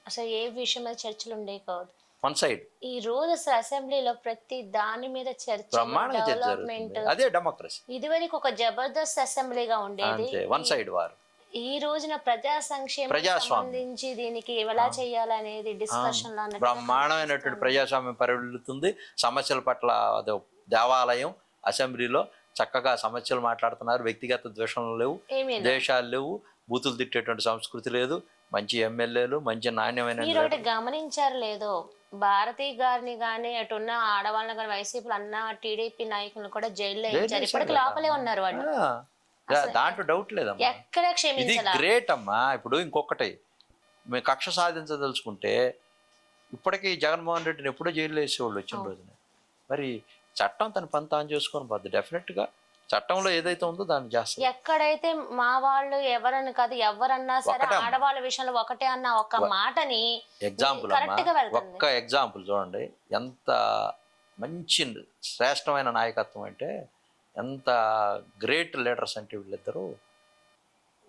A: అసలు ఏ విషయం మీద చర్చలు ఉండేవి కాదు,
C: వన్ సైడ్.
A: ఈ రోజు అసలు అసెంబ్లీలో ప్రతి దాని మీద చర్చ, డెవలప్మెంట్,
C: అదే డెమోక్రసీ.
A: ఇదివరకు ఒక జబర్దస్త్ అసెంబ్లీగా ఉండేది,
C: వన్ సైడ్ వారు.
A: ఈ రోజున ప్రజా సంక్షేమం సంబంధించి దీనికి ఎలా చేయాలనేది డిస్కషన్ లో
C: బ్రహ్మాండమైనటువంటి ప్రజాస్వామ్యం పరివెళ్తుంది. సమస్యల పట్ల దేవాలయం అసెంబ్లీలో చక్కగా సమస్యలు మాట్లాడుతున్నారు. వ్యక్తిగత ద్వేషాలు లేవు, ద్వేషాలు లేవు, బూతులు తిట్టేటువంటి సంస్కృతి లేదు, మంచి ఎమ్మెల్యేలు, మంచి నాణ్యమైన.
A: మీరు ఒకటి గమనించారు లేదో, భారతి గారిని కానీ అటున్న ఆడవాళ్ళని కానీ వైసీపీ అన్న టీడీపీ నాయకులను కూడా జైల్లో ఇచ్చారు, ఇప్పటికి లోపలే ఉన్నారు వాళ్ళు.
C: దాంట్లో డౌట్ లేదమ్మా,
A: ఎక్కడ క్షమించాలి.
C: ఇది గ్రేట్ అమ్మా. ఇప్పుడు ఇంకొకటి, మేము కక్ష సాధించదలుచుకుంటే ఇప్పటికీ జగన్మోహన్ రెడ్డిని ఎప్పుడో జైల్లో వేసేవాళ్ళు వచ్చిన రోజున. మరి చట్టం తన పని తాను చేసుకొని పోద్ది. డెఫినెట్గా చట్టంలో ఏదైతే ఉందో దాన్ని చేస్తారు.
A: ఎక్కడైతే మా వాళ్ళు ఎవరని కాదు, ఎవరన్నా సరే ఆడవాళ్ళ విషయంలో ఒకటే అన్న ఒక మాటని
C: ఎగ్జాంపుల్ ఒక్క ఎగ్జాంపుల్ చూడండి, ఎంత మంచి శ్రేష్టమైన నాయకత్వం అంటే, ఎంత గ్రేట్ లీడర్స్ అంటే వీళ్ళిద్దరూ.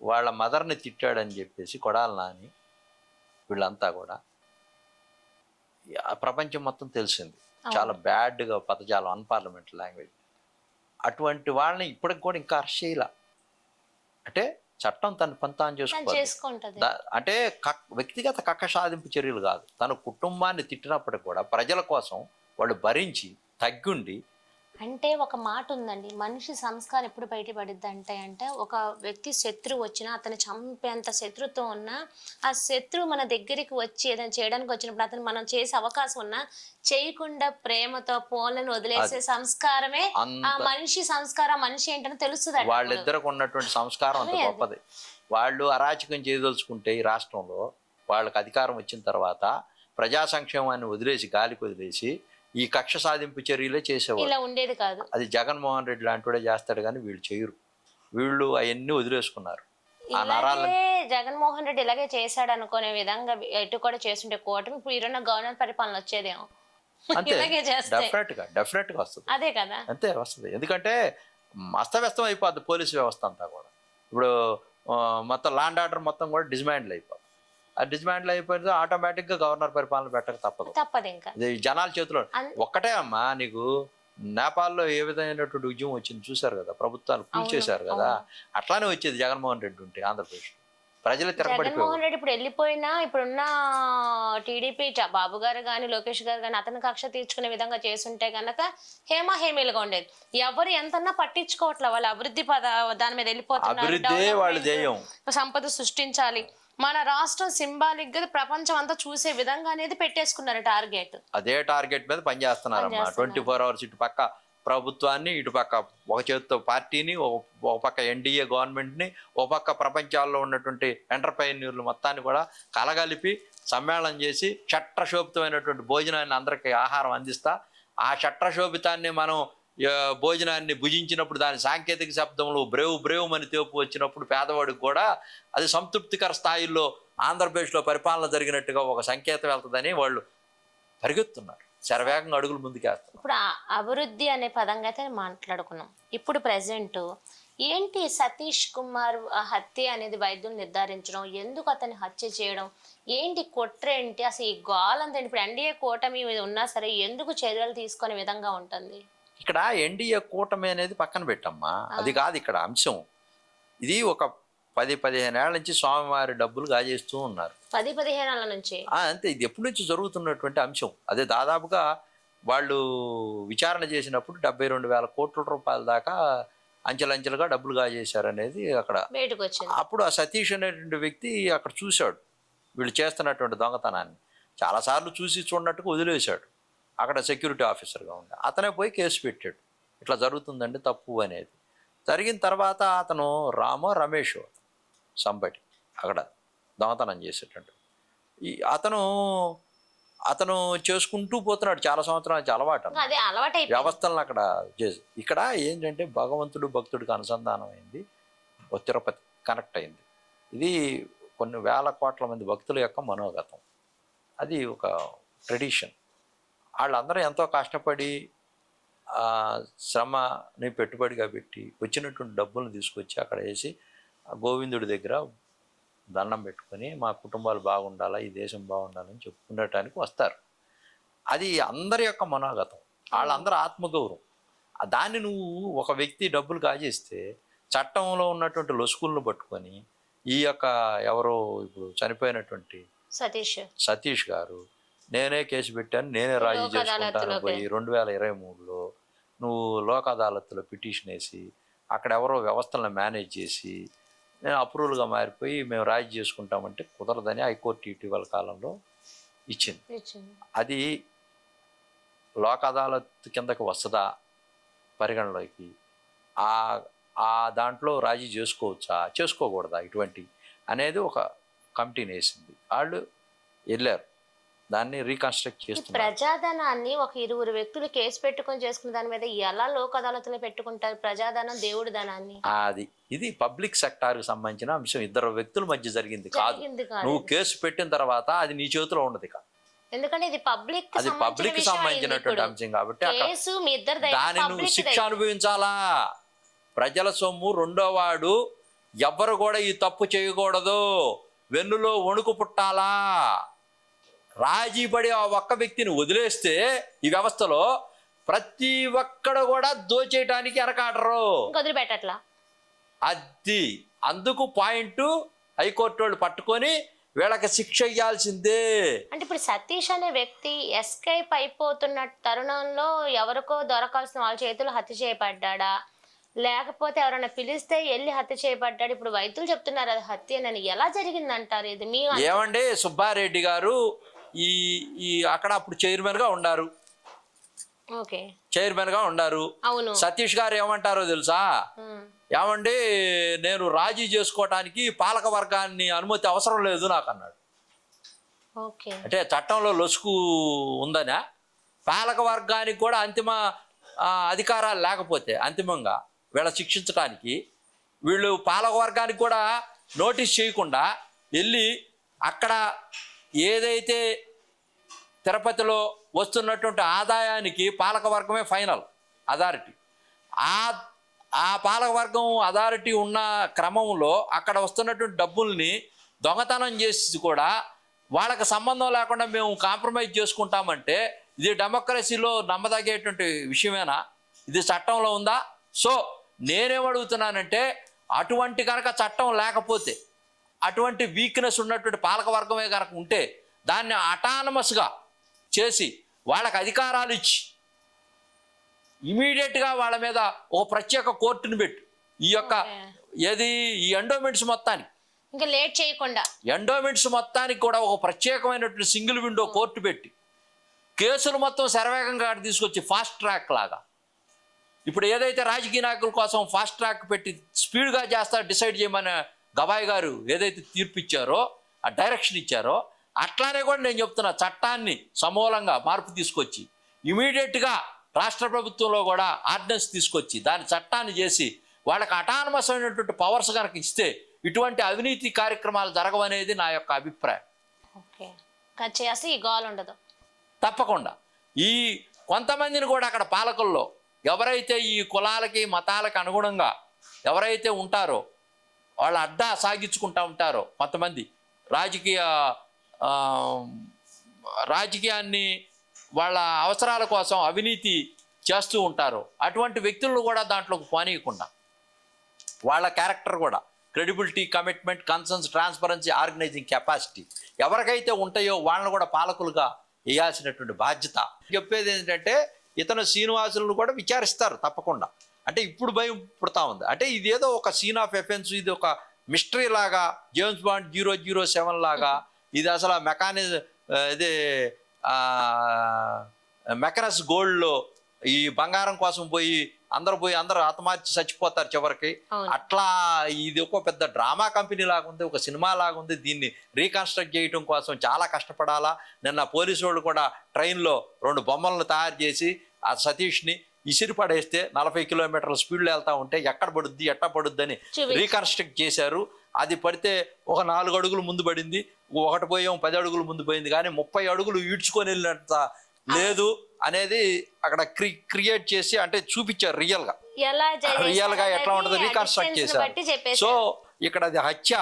C: వాళ్ళ మదర్ని తిట్టాడని చెప్పేసి కొడాలి నాని వీళ్ళంతా కూడా ప్రపంచం మొత్తం తెలిసింది. చాలా బ్యాడ్గా పదజాలం, అన్పార్లమెంటరీ లాంగ్వేజ్. అటువంటి వాళ్ళని ఇప్పటికి కూడా ఇంకా అరెస్ట్ చేయాల.
B: అంటే చట్టం తన పని తాను చేసుకోవాలి.
A: చేసుకుంటది.
B: అంటే వ్యక్తిగత కక్ష సాధింపు చర్యలు కాదు, తన కుటుంబాన్ని తిట్టినప్పటికి కూడా ప్రజల కోసం వాళ్ళు భరించి తగ్గుండి.
A: అంటే ఒక మాట ఉందండి, మనిషి సంస్కారం ఎప్పుడు బయటపడిద్ది అంటే ఒక వ్యక్తి శత్రువు వచ్చినా అతను చంపేంత శత్రుత్వం ఉన్నా ఆ శత్రువు మన దగ్గరికి వచ్చి ఏదైనా చేయడానికి వచ్చినప్పుడు అతను మనం చేసే అవకాశం ఉన్నా చేయకుండా ప్రేమతో పోలను వదిలేసే సంస్కారమే ఆ మనిషి సంస్కారం, మనిషి ఏంటని తెలుస్తుంది.
B: వాళ్ళిద్దరికి ఉన్నటువంటి సంస్కారం అంత గొప్పది. వాళ్ళు అరాచకం చేయదలుచుకుంటే ఈ రాష్ట్రంలో వాళ్ళకి అధికారం వచ్చిన తర్వాత ప్రజా సంక్షేమాన్ని వదిలేసి గాలికి వదిలేసి ఈ కక్ష సాధింపు చర్యలే చేసేవాళ్ళు.
A: ఇలా ఉండేది కాదు.
B: అది జగన్మోహన్ రెడ్డి లాంటి చేస్తాడు కానీ వీళ్ళు చేయరు. వీళ్ళు అవన్నీ వదిలేసుకున్నారు. ఆ నరాలను
A: జగన్మోహన్ రెడ్డి ఇలాగే చేశాడు అనుకునే విధంగా ఎటు కూడా చేస్తుంటే కూటమి ఇప్పుడు ఈరోజు గవర్నమెంట్ పరిపాలన వచ్చేదేమో.
B: అంతే, డెఫినెట్ గా వస్తుంది.
A: అదే కదా,
B: అంతే వస్తుంది. ఎందుకంటే అస్తవ్యస్తం అయిపోద్ది పోలీసు వ్యవస్థ అంతా కూడా. ఇప్పుడు మొత్తం లాండ్ ఆర్డర్ మొత్తం కూడా డిస్మాండిల్ అయిపోతుంది. ఆ డిస్మాండిల్ అయిపోతే ఆటోమేటిక్ గా గవర్నర్ పరిపాలన పెట్టక తప్పదు.
A: ఇంకా
B: ఇది జనాల చేతిలో ఒక్కటే అమ్మా. నీకు నేపాల్లో ఏ విధమైనటువంటి ఉద్యమం వచ్చింది చూశారు కదా, ప్రభుత్వాలు కూల్చేశారు కదా, అట్లానే వచ్చేది జగన్మోహన్ రెడ్డి ఉంటే ఆంధ్రప్రదేశ్. ప్రజలు
A: జగన్మోహన్ రెడ్డి ఇప్పుడు వెళ్ళిపోయినా ఇప్పుడున్న టీడీపీ బాబు గారు కానీ లోకేష్ గారు కానీ అతని కక్ష తీర్చుకునే విధంగా చేస్తుంటే గనక హేమీలుగా ఉండేది. ఎవరు ఎంతన్నా పట్టించుకోవట్లే, వాళ్ళు అభివృద్ధి దాని మీద వెళ్ళిపోతున్నారు. సంపద సృష్టించాలి, మన రాష్ట్రం సింబాలిక్ గా ప్రపంచం అంతా చూసే విధంగా అనేది పెట్టేసుకున్నారు టార్గెట్.
B: అదే టార్గెట్ మీద పనిచేస్తున్నారమ్మా 24 hours. ఇటు పక్క ప్రభుత్వాన్ని, ఇటు పక్క ఒక చేతితో పార్టీని, ఒక పక్క ఎన్డీఏ గవర్నమెంట్ని, ఒక పక్క ప్రపంచాల్లో ఉన్నటువంటి ఎంటర్ప్రైన్యూర్లు మొత్తాన్ని కూడా కలగలిపి సమ్మేళనం చేసి చట్టశోభితమైనటువంటి భోజనాన్ని అందరికీ ఆహారం అందిస్తా, ఆ చట్టశోభితాన్ని మనం భోజనాన్ని భుజించినప్పుడు దాని సాంకేతిక శబ్దంలో బ్రేవ్ అని తేపు వచ్చినప్పుడు పేదవాడికి కూడా అది సంతృప్తికర స్థాయిలో ఆంధ్రప్రదేశ్లో పరిపాలన జరిగినట్టుగా ఒక సంకేతం వెళ్తుందని వాళ్ళు పరిగెత్తున్నారు. శరవేగంగా అడుగులు ముందుకేస్తారు.
A: ఇప్పుడు అభివృద్ధి అనే పదంగా అయితే మాట్లాడుకున్నాం. ఇప్పుడు ప్రెసెంట్ ఏంటి సతీష్ కుమార్ హత్య అనేది వైద్యులు నిర్ధారించడం, ఎందుకు అతన్ని హత్య చేయడం ఏంటి, కుట్ర ఏంటి, అసలు ఈ గోలంతా ఇప్పుడు ఎన్డీఏ కూటమి ఉన్నా సరే ఎందుకు చర్యలు తీసుకునే విధంగా ఉంటుంది?
B: ఇక్కడ ఎన్డీఏ కూటమి అనేది పక్కన పెట్టమ్మా, అది కాదు ఇక్కడ అంశం. ఇది ఒక 10-15 ఏళ్ల నుంచి స్వామివారి డబ్బులు గాజేస్తూ ఉన్నారు.
A: 10-15 ఏళ్ల నుంచి
B: అంతే. ఇది ఎప్పటి నుంచి జరుగుతున్నటువంటి అంశం. అదే దాదాపుగా వాళ్ళు విచారణ చేసినప్పుడు 72,000 కోట్ల రూపాయల దాకా అంచెలంచెలుగా డబ్బులు గాజేశారనేది అక్కడ
A: బయటకు వచ్చింది.
B: అప్పుడు ఆ సతీష్ అనేటువంటి వ్యక్తి అక్కడ చూశాడు వీళ్ళు చేస్తున్నటువంటి దొంగతనాన్ని. చాలాసార్లు చూసి చూడనట్టుగా వదిలేశాడు. అక్కడ సెక్యూరిటీ ఆఫీసర్గా ఉండే అతనే పోయి కేసు పెట్టాడు, ఇట్లా జరుగుతుందండి తప్పు అనేది. జరిగిన తర్వాత అతను రమేష్ సంబటి అక్కడ దొంగతనం చేసేటట్టు అతను చేసుకుంటూ పోతున్నాడు. చాలా సంవత్సరాల అలవాటు వ్యవస్థలను అక్కడ చేసి. ఇక్కడ ఏంటంటే భగవంతుడు భక్తుడికి అనుసంధానం అయింది, తిరుపతి కనెక్ట్ అయింది. ఇది కొన్ని వేల కోట్ల మంది భక్తుల యొక్క మనోగతం. అది ఒక ట్రెడిషన్. వాళ్ళందరూ ఎంతో కష్టపడి శ్రమని పెట్టుబడిగా పెట్టి వచ్చినటువంటి డబ్బులను తీసుకొచ్చి అక్కడ వేసి గోవిందుడి దగ్గర దండం పెట్టుకొని మా కుటుంబాలు బాగుండాలా, ఈ దేశం బాగుండాలని చెప్పుకునేటానికి వస్తారు. అది అందరి యొక్క మనోగతం, వాళ్ళందరూ ఆత్మగౌరవం. దాన్ని నువ్వు ఒక వ్యక్తి డబ్బులు కాజేస్తే చట్టంలో ఉన్నటువంటి లొసుకులను పట్టుకొని ఈ యొక్క ఎవరో ఇప్పుడు చనిపోయినటువంటి సతీష్ గారు నేనే కేసు పెట్టాను, నేనే రాజీ చేసుకుంటాను పోయి 2023లో నువ్వు లోక్ అదాలత్లో పిటిషన్ వేసి అక్కడ ఎవరో వ్యవస్థలను మేనేజ్ చేసి నేను అప్రూవల్గా మారిపోయి మేము రాజీ చేసుకుంటామంటే కుదరదని హైకోర్టు ఇటీవల కాలంలో ఇచ్చింది. అది లోక్ అదాలత్ కిందకి వస్తుందా పరిగణలోకి, ఆ దాంట్లో రాజీ చేసుకోవచ్చా చేసుకోకూడదా ఇటువంటి అనేది ఒక కమిటీని వేసింది. వాళ్ళు వెళ్ళారు, దాన్ని రీకన్స్ట్రక్ట్ చేస్తున్నారు.
A: ప్రజాధనాన్ని ఒక 20 వ్యక్తులు కేసు పెట్టుకొని చేసుకున్న దాని మీద ఎలా లోక్ అదాలత్లో పెట్టుకుంటారు? ప్రజాధనం దేవుడి ధనాన్ని.
B: అది ఇది పబ్లిక్ సెక్టార్ కి సంబంధించిన అంశం. 2 వ్యక్తుల మధ్య జరిగింది కాదు. నువ్వు కేసు పెట్టిన తర్వాత అది నీ చేతిలో ఉండదు కాదు,
A: ఎందుకంటే ఇది పబ్లిక్
B: సంబంధించినటువంటి అంశం కాబట్టి దాన్ని నువ్వు శిక్ష అనుభవించాలా. ప్రజల సొమ్ము రెండోవాడు ఎవ్వరు కూడా ఈ తప్పు చేయకూడదు, వెన్నులో వణుకు పుట్టాలా. రాజీ పడి ఆ ఒక్క వ్యక్తిని వదిలేస్తే ఈ వ్యవస్థలో ప్రతి ఒక్కడు కూడా దోచేయటానికి వెనకాడరు.
A: వదిలిపెట్టట్లా.
B: అది
C: అందుకు పాయింట్ హైకోర్టు వాళ్ళు పట్టుకొని వీళ్ళకి శిక్ష ఇవ్వాల్సిందే.
A: అంటే ఇప్పుడు సతీష్ అనే వ్యక్తి ఎస్కేప్ అయిపోతున్న తరుణంలో ఎవరికో దొరకాల్సిన వాళ్ళ చేతులు హత్య చేయబడ్డా, లేకపోతే ఎవరైనా పిలిస్తే వెళ్ళి హత్య చేయబడ్డాడు? ఇప్పుడు వైద్యులు చెప్తున్నారు అది హత్యనని. ఎలా జరిగిందంటారు ఇది? మీ
C: ఏమండి, సుబ్బారెడ్డి గారు ఈ ఈ అక్కడ అప్పుడు చైర్మన్ గా ఉన్నారు,
A: ఓకే
C: చైర్మన్ గా ఉన్నారు.
A: అవును.
C: సతీష్ గారు ఏమంటారో తెలుసా? ఏమండి, నేను రాజీ చేసుకోవటానికి పాలక వర్గాన్ని అనుమతి అవసరం లేదు నాకు అన్నాడు.
A: ఓకే.
C: అంటే చట్టంలో లొసుకు ఉందనా? పాలక వర్గానికి కూడా అంతిమ అధికారాలు లేకపోతే అంతిమంగా వీళ్ళ శిక్షించడానికి వీళ్ళు పాలక వర్గానికి కూడా నోటీస్ చేయకుండా వెళ్ళి అక్కడ ఏదైతే తిరుపతిలో వస్తున్నటువంటి ఆదాయానికి పాలకవర్గమే ఫైనల్ అథారిటీ. ఆ పాలకవర్గం అథారిటీ ఉన్న క్రమంలో అక్కడ వస్తున్నటువంటి డబ్బుల్ని దొంగతనం చేసి కూడా వాళ్ళకి సంబంధం లేకుండా మేము కాంప్రమైజ్ చేసుకుంటామంటే ఇది డెమోక్రసీలో నమ్మదగేటువంటి విషయమేనా? ఇది చట్టంలో ఉందా? సో నేనేమడుగుతున్నానంటే అటువంటి కనుక చట్టం లేకపోతే, అటువంటి వీక్నెస్ ఉన్నటువంటి పాలకవర్గమే కనుక ఉంటే దాన్ని అటానమస్గా చేసి వాళ్ళకి అధికారాలు ఇచ్చి ఇమీడియట్గా వాళ్ళ మీద ఒక ప్రత్యేక కోర్టుని పెట్టి ఈ యొక్క ఈ ఎండోమెంట్స్ మొత్తానికి,
A: ఇంకా లేట్ చేయకుండా
C: ఎండోమెంట్స్ మొత్తానికి కూడా ఒక ప్రత్యేకమైనటువంటి సింగిల్ విండో కోర్టు పెట్టి కేసులు మొత్తం శరవేగంగా తీసుకొచ్చి ఫాస్ట్ ట్రాక్ లాగా, ఇప్పుడు ఏదైతే రాజకీయ నాయకుల కోసం ఫాస్ట్ ట్రాక్ పెట్టి స్పీడ్గా చేస్తా డిసైడ్ చేయమని గవాయ్ గారు ఏదైతే తీర్పు ఇచ్చారో, ఆ డైరెక్షన్ ఇచ్చారో, అట్లానే కూడా నేను చెప్తున్నా చట్టాన్ని సమూలంగా మార్పు తీసుకొచ్చి ఇమీడియట్గా రాష్ట్ర ప్రభుత్వంలో కూడా ఆర్డినెన్స్ తీసుకొచ్చి దాని చట్టాన్ని చేసి వాళ్ళకి అటానమస్ అయినటువంటి పవర్స్ కనుక ఇస్తే ఇటువంటి అవినీతి కార్యక్రమాలు జరగవనేది నా యొక్క అభిప్రాయం.
A: ఓకే, చేస్తే ఈ గోల్ ఉండదు.
C: తప్పకుండా ఈ కొంతమందిని కూడా అక్కడ పాలకుల్లో ఎవరైతే ఈ కులాలకి మతాలకు అనుగుణంగా ఎవరైతే ఉంటారో వాళ్ళు అడ్డా సాగించుకుంటూ ఉంటారో, కొంతమంది రాజకీయాన్ని వాళ్ళ అవసరాల కోసం అవినీతి చేస్తూ ఉంటారో అటువంటి వ్యక్తులను కూడా దాంట్లోకి పోనీయకుండా వాళ్ళ క్యారెక్టర్ కూడా credibility, commitment, concerns, transparency, organising capacity ఎవరికైతే ఉంటాయో వాళ్ళని కూడా పాలకులుగా వేయాల్సినటువంటి బాధ్యత. చెప్పేది ఏంటంటే ఇతను శ్రీనివాసులను కూడా విచారిస్తారు తప్పకుండా. అంటే ఇప్పుడు భయం పుడతా ఉంది. అంటే ఇదేదో ఒక సీన్ ఆఫ్ ఎఫెన్స్, ఇది ఒక మిస్టరీ లాగా, జేమ్స్ బాండ్ 007 లాగా, ఇది అసలు ఇదే మెకనస్ గోల్డ్లో ఈ బంగారం కోసం అందరూ ఆత్మహత్య చచ్చిపోతారు చివరికి. అట్లా ఇది ఒక పెద్ద డ్రామా కంపెనీ లాగా ఉంది, ఒక సినిమా లాగా ఉంది. దీన్ని రీకన్స్ట్రక్ట్ చేయడం కోసం చాలా కష్టపడాలా. నిన్న పోలీసు వాళ్ళు కూడా ట్రైన్లో 2 బొమ్మలను తయారు చేసి ఆ సతీష్ని ఇసిరి పడేస్తే 40 కిలోమీటర్ల స్పీడ్లో వెళ్తా ఉంటే ఎట్లా పడుద్ది అని రీకన్స్ట్రక్ట్ చేశారు. అది పడితే ఒక 4 అడుగులు ముందు పడింది, ఒకటి పోయాం 10 అడుగులు ముందు పోయింది, కానీ 30 అడుగులు ఈడ్చుకొని వెళ్ళినంత లేదు అనేది అక్కడ క్రియేట్ చేసి అంటే చూపించారు రియల్ గా ఎట్లా ఉంటుంది రీకన్స్ట్రక్ట్ చేశారు. సో ఇక్కడ అది హత్య,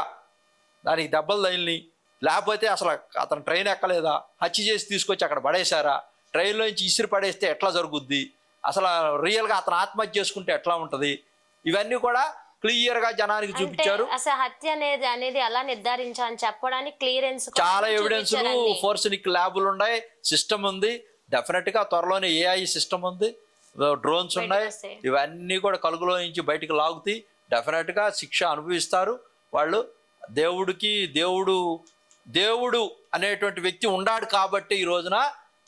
C: దానికి దెబ్బలు తగిలినాయి, లేకపోతే అసలు అతను ట్రైన్ ఎక్కలేదా, హత్య చేసి తీసుకొచ్చి అక్కడ పడేశారా, ట్రైన్లో నుంచి ఇసిరి పడేస్తే ఎట్లా జరుగుద్ది, అసలు రియల్గా అతను ఆత్మహత్య చేసుకుంటే ఎట్లా ఉంటుంది, ఇవన్నీ కూడా క్లియర్ గా జనానికి చూపించారు.
A: అసలు హత్య అనేది అలా నిర్ధారించాలని చెప్పడానికి క్లియరెన్స్
C: చాలా ఎవిడెన్స్లు, ఫోర్సినిక్ ల్యాబులు ఉన్నాయి, సిస్టమ్ ఉంది, డెఫినెట్ గా త్వరలోనే ఏఐ సిస్టమ్ ఉంది, డ్రోన్స్ ఉన్నాయి, ఇవన్నీ కూడా కలుగులో నుంచి బయటకు లాగుతాయి. డెఫినెట్ గా శిక్ష అనుభవిస్తారు వాళ్ళు. దేవుడు అనేటువంటి వ్యక్తి ఉన్నాడు కాబట్టి ఈ రోజున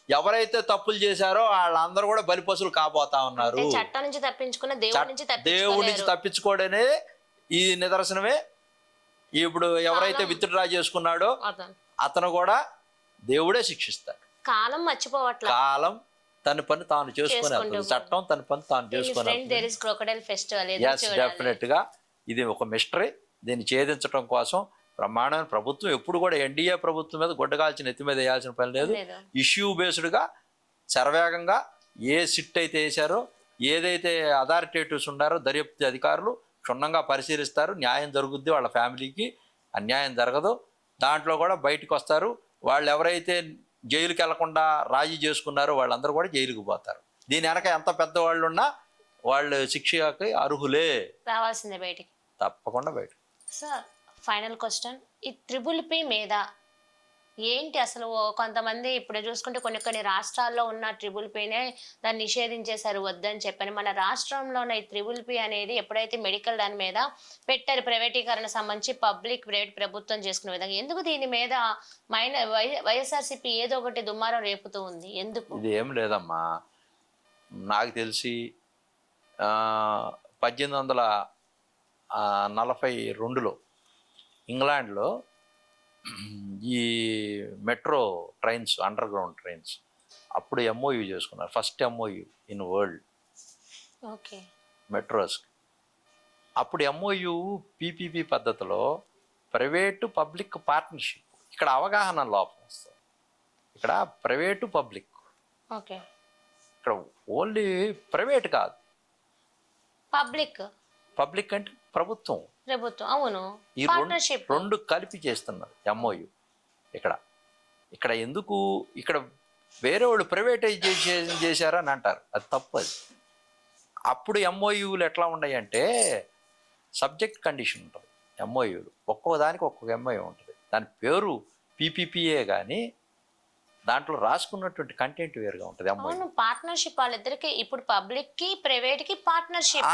C: ఎవరైతే తప్పులు చేశారో వాళ్ళందరూ కూడా బలిపశువులు కాబోతా ఉన్నారు.
A: చట్టం నుంచి తప్పించుకున్న
C: దేవుడి నుంచి తప్పించుకోవడమే ఈ నిదర్శనమే. ఇప్పుడు ఎవరైతే విత్డ్రా చేసుకున్నాడో అతను కూడా దేవుడే శిక్షిస్తాడు.
A: కాలం మర్చిపోవట్లేదు,
C: కాలం తన పని తాను చేసుకుని వెళ్తుంది, చట్టం తన పని తాను చేసుకుని డెఫినెట్ గా ఇది ఒక మిస్టరీ. దీన్ని ఛేదించడం కోసం బ్రహ్మాండమైన ప్రభుత్వం ఎప్పుడు కూడా ఎన్డీఏ ప్రభుత్వం మీద గుడ్డగాల్చిన ఎత్తి మీద వేయాల్సిన పని లేదు. ఇష్యూ బేస్డ్గా శరవేగంగా ఏ సిట్ అయితే వేశారో, ఏదైతే అథారిటేటివ్స్ ఉన్నారో దర్యాప్తు అధికారులు క్షుణ్ణంగా పరిశీలిస్తారు. న్యాయం జరుగుద్ది, వాళ్ళ ఫ్యామిలీకి అన్యాయం జరగదు. దాంట్లో కూడా బయటకు వస్తారు. వాళ్ళు ఎవరైతే జైలుకి వెళ్లకుండా రాజీ చేసుకున్నారో వాళ్ళందరూ కూడా జైలుకి పోతారు. దీని వెనక ఎంత పెద్దవాళ్ళు ఉన్నా వాళ్ళు శిక్షకి అర్హులే,
A: రావాల్సిందే బయటికి,
C: తప్పకుండా బయట.
A: సార్ ఫైనల్ క్వశ్చన్, ఈ త్రిబుల్ పి మీద ఏంటి అసలు? కొంతమంది ఇప్పుడు చూసుకుంటే కొన్ని కొన్ని రాష్ట్రాల్లో ఉన్న ట్రిబుల్ పినే దాన్ని నిషేధించేశారు వద్దని చెప్పని. మన రాష్ట్రంలో ఉన్న ఈ త్రిబుల్ పి అనేది ఎప్పుడైతే మెడికల్ దాని మీద పెట్టారు, ప్రైవేటీకరణ సంబంధించి పబ్లిక్ ప్రైవేట్ ప్రభుత్వం చేసుకునే విధంగా, ఎందుకు దీని మీద వైఎస్ఆర్సీపీ ఏదో ఒకటి దుమారం రేపుతూ ఉంది? ఎందుకు?
B: ఇది ఏం లేదమ్మా, నాకు తెలిసి 1842లో ఇంగ్లాండ్లో ఈ metro trains, under ground trains అప్పుడు ఎంఓయూ చేసుకున్నారు. First MoU in world
A: okay.
B: Metros. అప్పుడు ఎంఓయూ పీపీపీ పద్ధతిలో ప్రైవేటు పబ్లిక్ పార్ట్నర్షిప్. ఇక్కడ అవగాహన లోపం వస్తుంది. ఇక్కడ ప్రైవేటు పబ్లిక్,
A: ఓకే.
B: ఇక్కడ ఓన్లీ ప్రైవేట్ కాదు,
A: పబ్లిక్
B: అంటే ప్రభుత్వం.
A: అవును.
B: ఈ రెండు కలిపి చేస్తున్నారు ఎంఓయూ. ఇక్కడ ఎందుకు, ఇక్కడ వేరే వాళ్ళు ప్రైవేటైజేషన్ చేశారని అంటారు, అది తప్పు. అది అప్పుడు ఎంఓయూలు ఎట్లా ఉన్నాయంటే సబ్జెక్ట్ కండిషన్ ఉంటుంది ఎంఓయూలు. ఒక్కొక్క దానికి ఒక్కొక్క ఎంఓయూ ఉంటుంది. దాని పేరు పీపీపీఏ కానీ దాంట్లో రాసుకున్నటువంటి కంటెంట్ వేరుగా ఉంటుంది.
A: అవును, పార్ట్నర్షిప్ వాళ్ళిద్దరికి. ఇప్పుడు పబ్లిక్ కి ప్రైవేట్ కి పార్ట్నర్షిప్.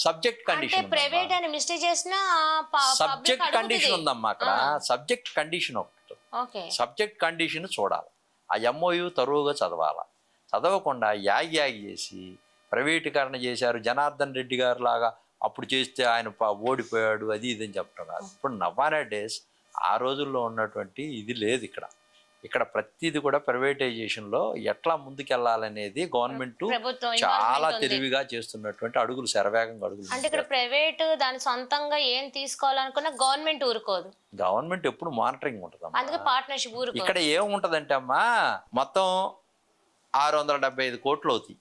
B: సబ్జెక్ట్ కండిషన్,
A: ప్రైవేట్ అని మిస్టేక్ చేసిన
B: సబ్జెక్ట్ కండిషన్ ఉందమ్మా అక్కడ. సబ్జెక్ట్ కండిషన్ ఒకటి,
A: ఓకే.
B: సబ్జెక్ట్ కండిషన్ చూడాలి. ఆ ఎంఓయూ తరువుగా చదవాలి. చదవకుండా యాగి చేసి ప్రైవేటీకరణ చేశారు, జనార్దన్ రెడ్డి గారు లాగా అప్పుడు చేస్తే ఆయన ఓడిపోయాడు అది ఇది అని చెప్పడం కాదు. ఇప్పుడు నవ్వానే డేస్ ఆ రోజుల్లో ఉన్నటువంటి ఇది లేదు. ఇక్కడ ప్రతిది కూడా ప్రైవేటైజేషన్లో ఎట్లా ముందుకెళ్లాలనేది గవర్నమెంట్ చాలా తెలివిగా చేస్తున్నటువంటి అడుగులు, శరవేగంగా అడుగులు.
A: అంటే ఇక్కడ ప్రైవేట్ దాని సొంతంగా ఏం తీసుకోవాలనుకున్నా గవర్నమెంట్ ఊరుకోదు.
B: గవర్నమెంట్ ఎప్పుడు మానిటరింగ్ ఉంటుంది.
A: అందుకే పార్ట్నర్షిప్ ఊరుకోదు.
B: ఇక్కడ ఏముంటదంటే అమ్మా, మొత్తం 675 కోట్లు అవుతాయి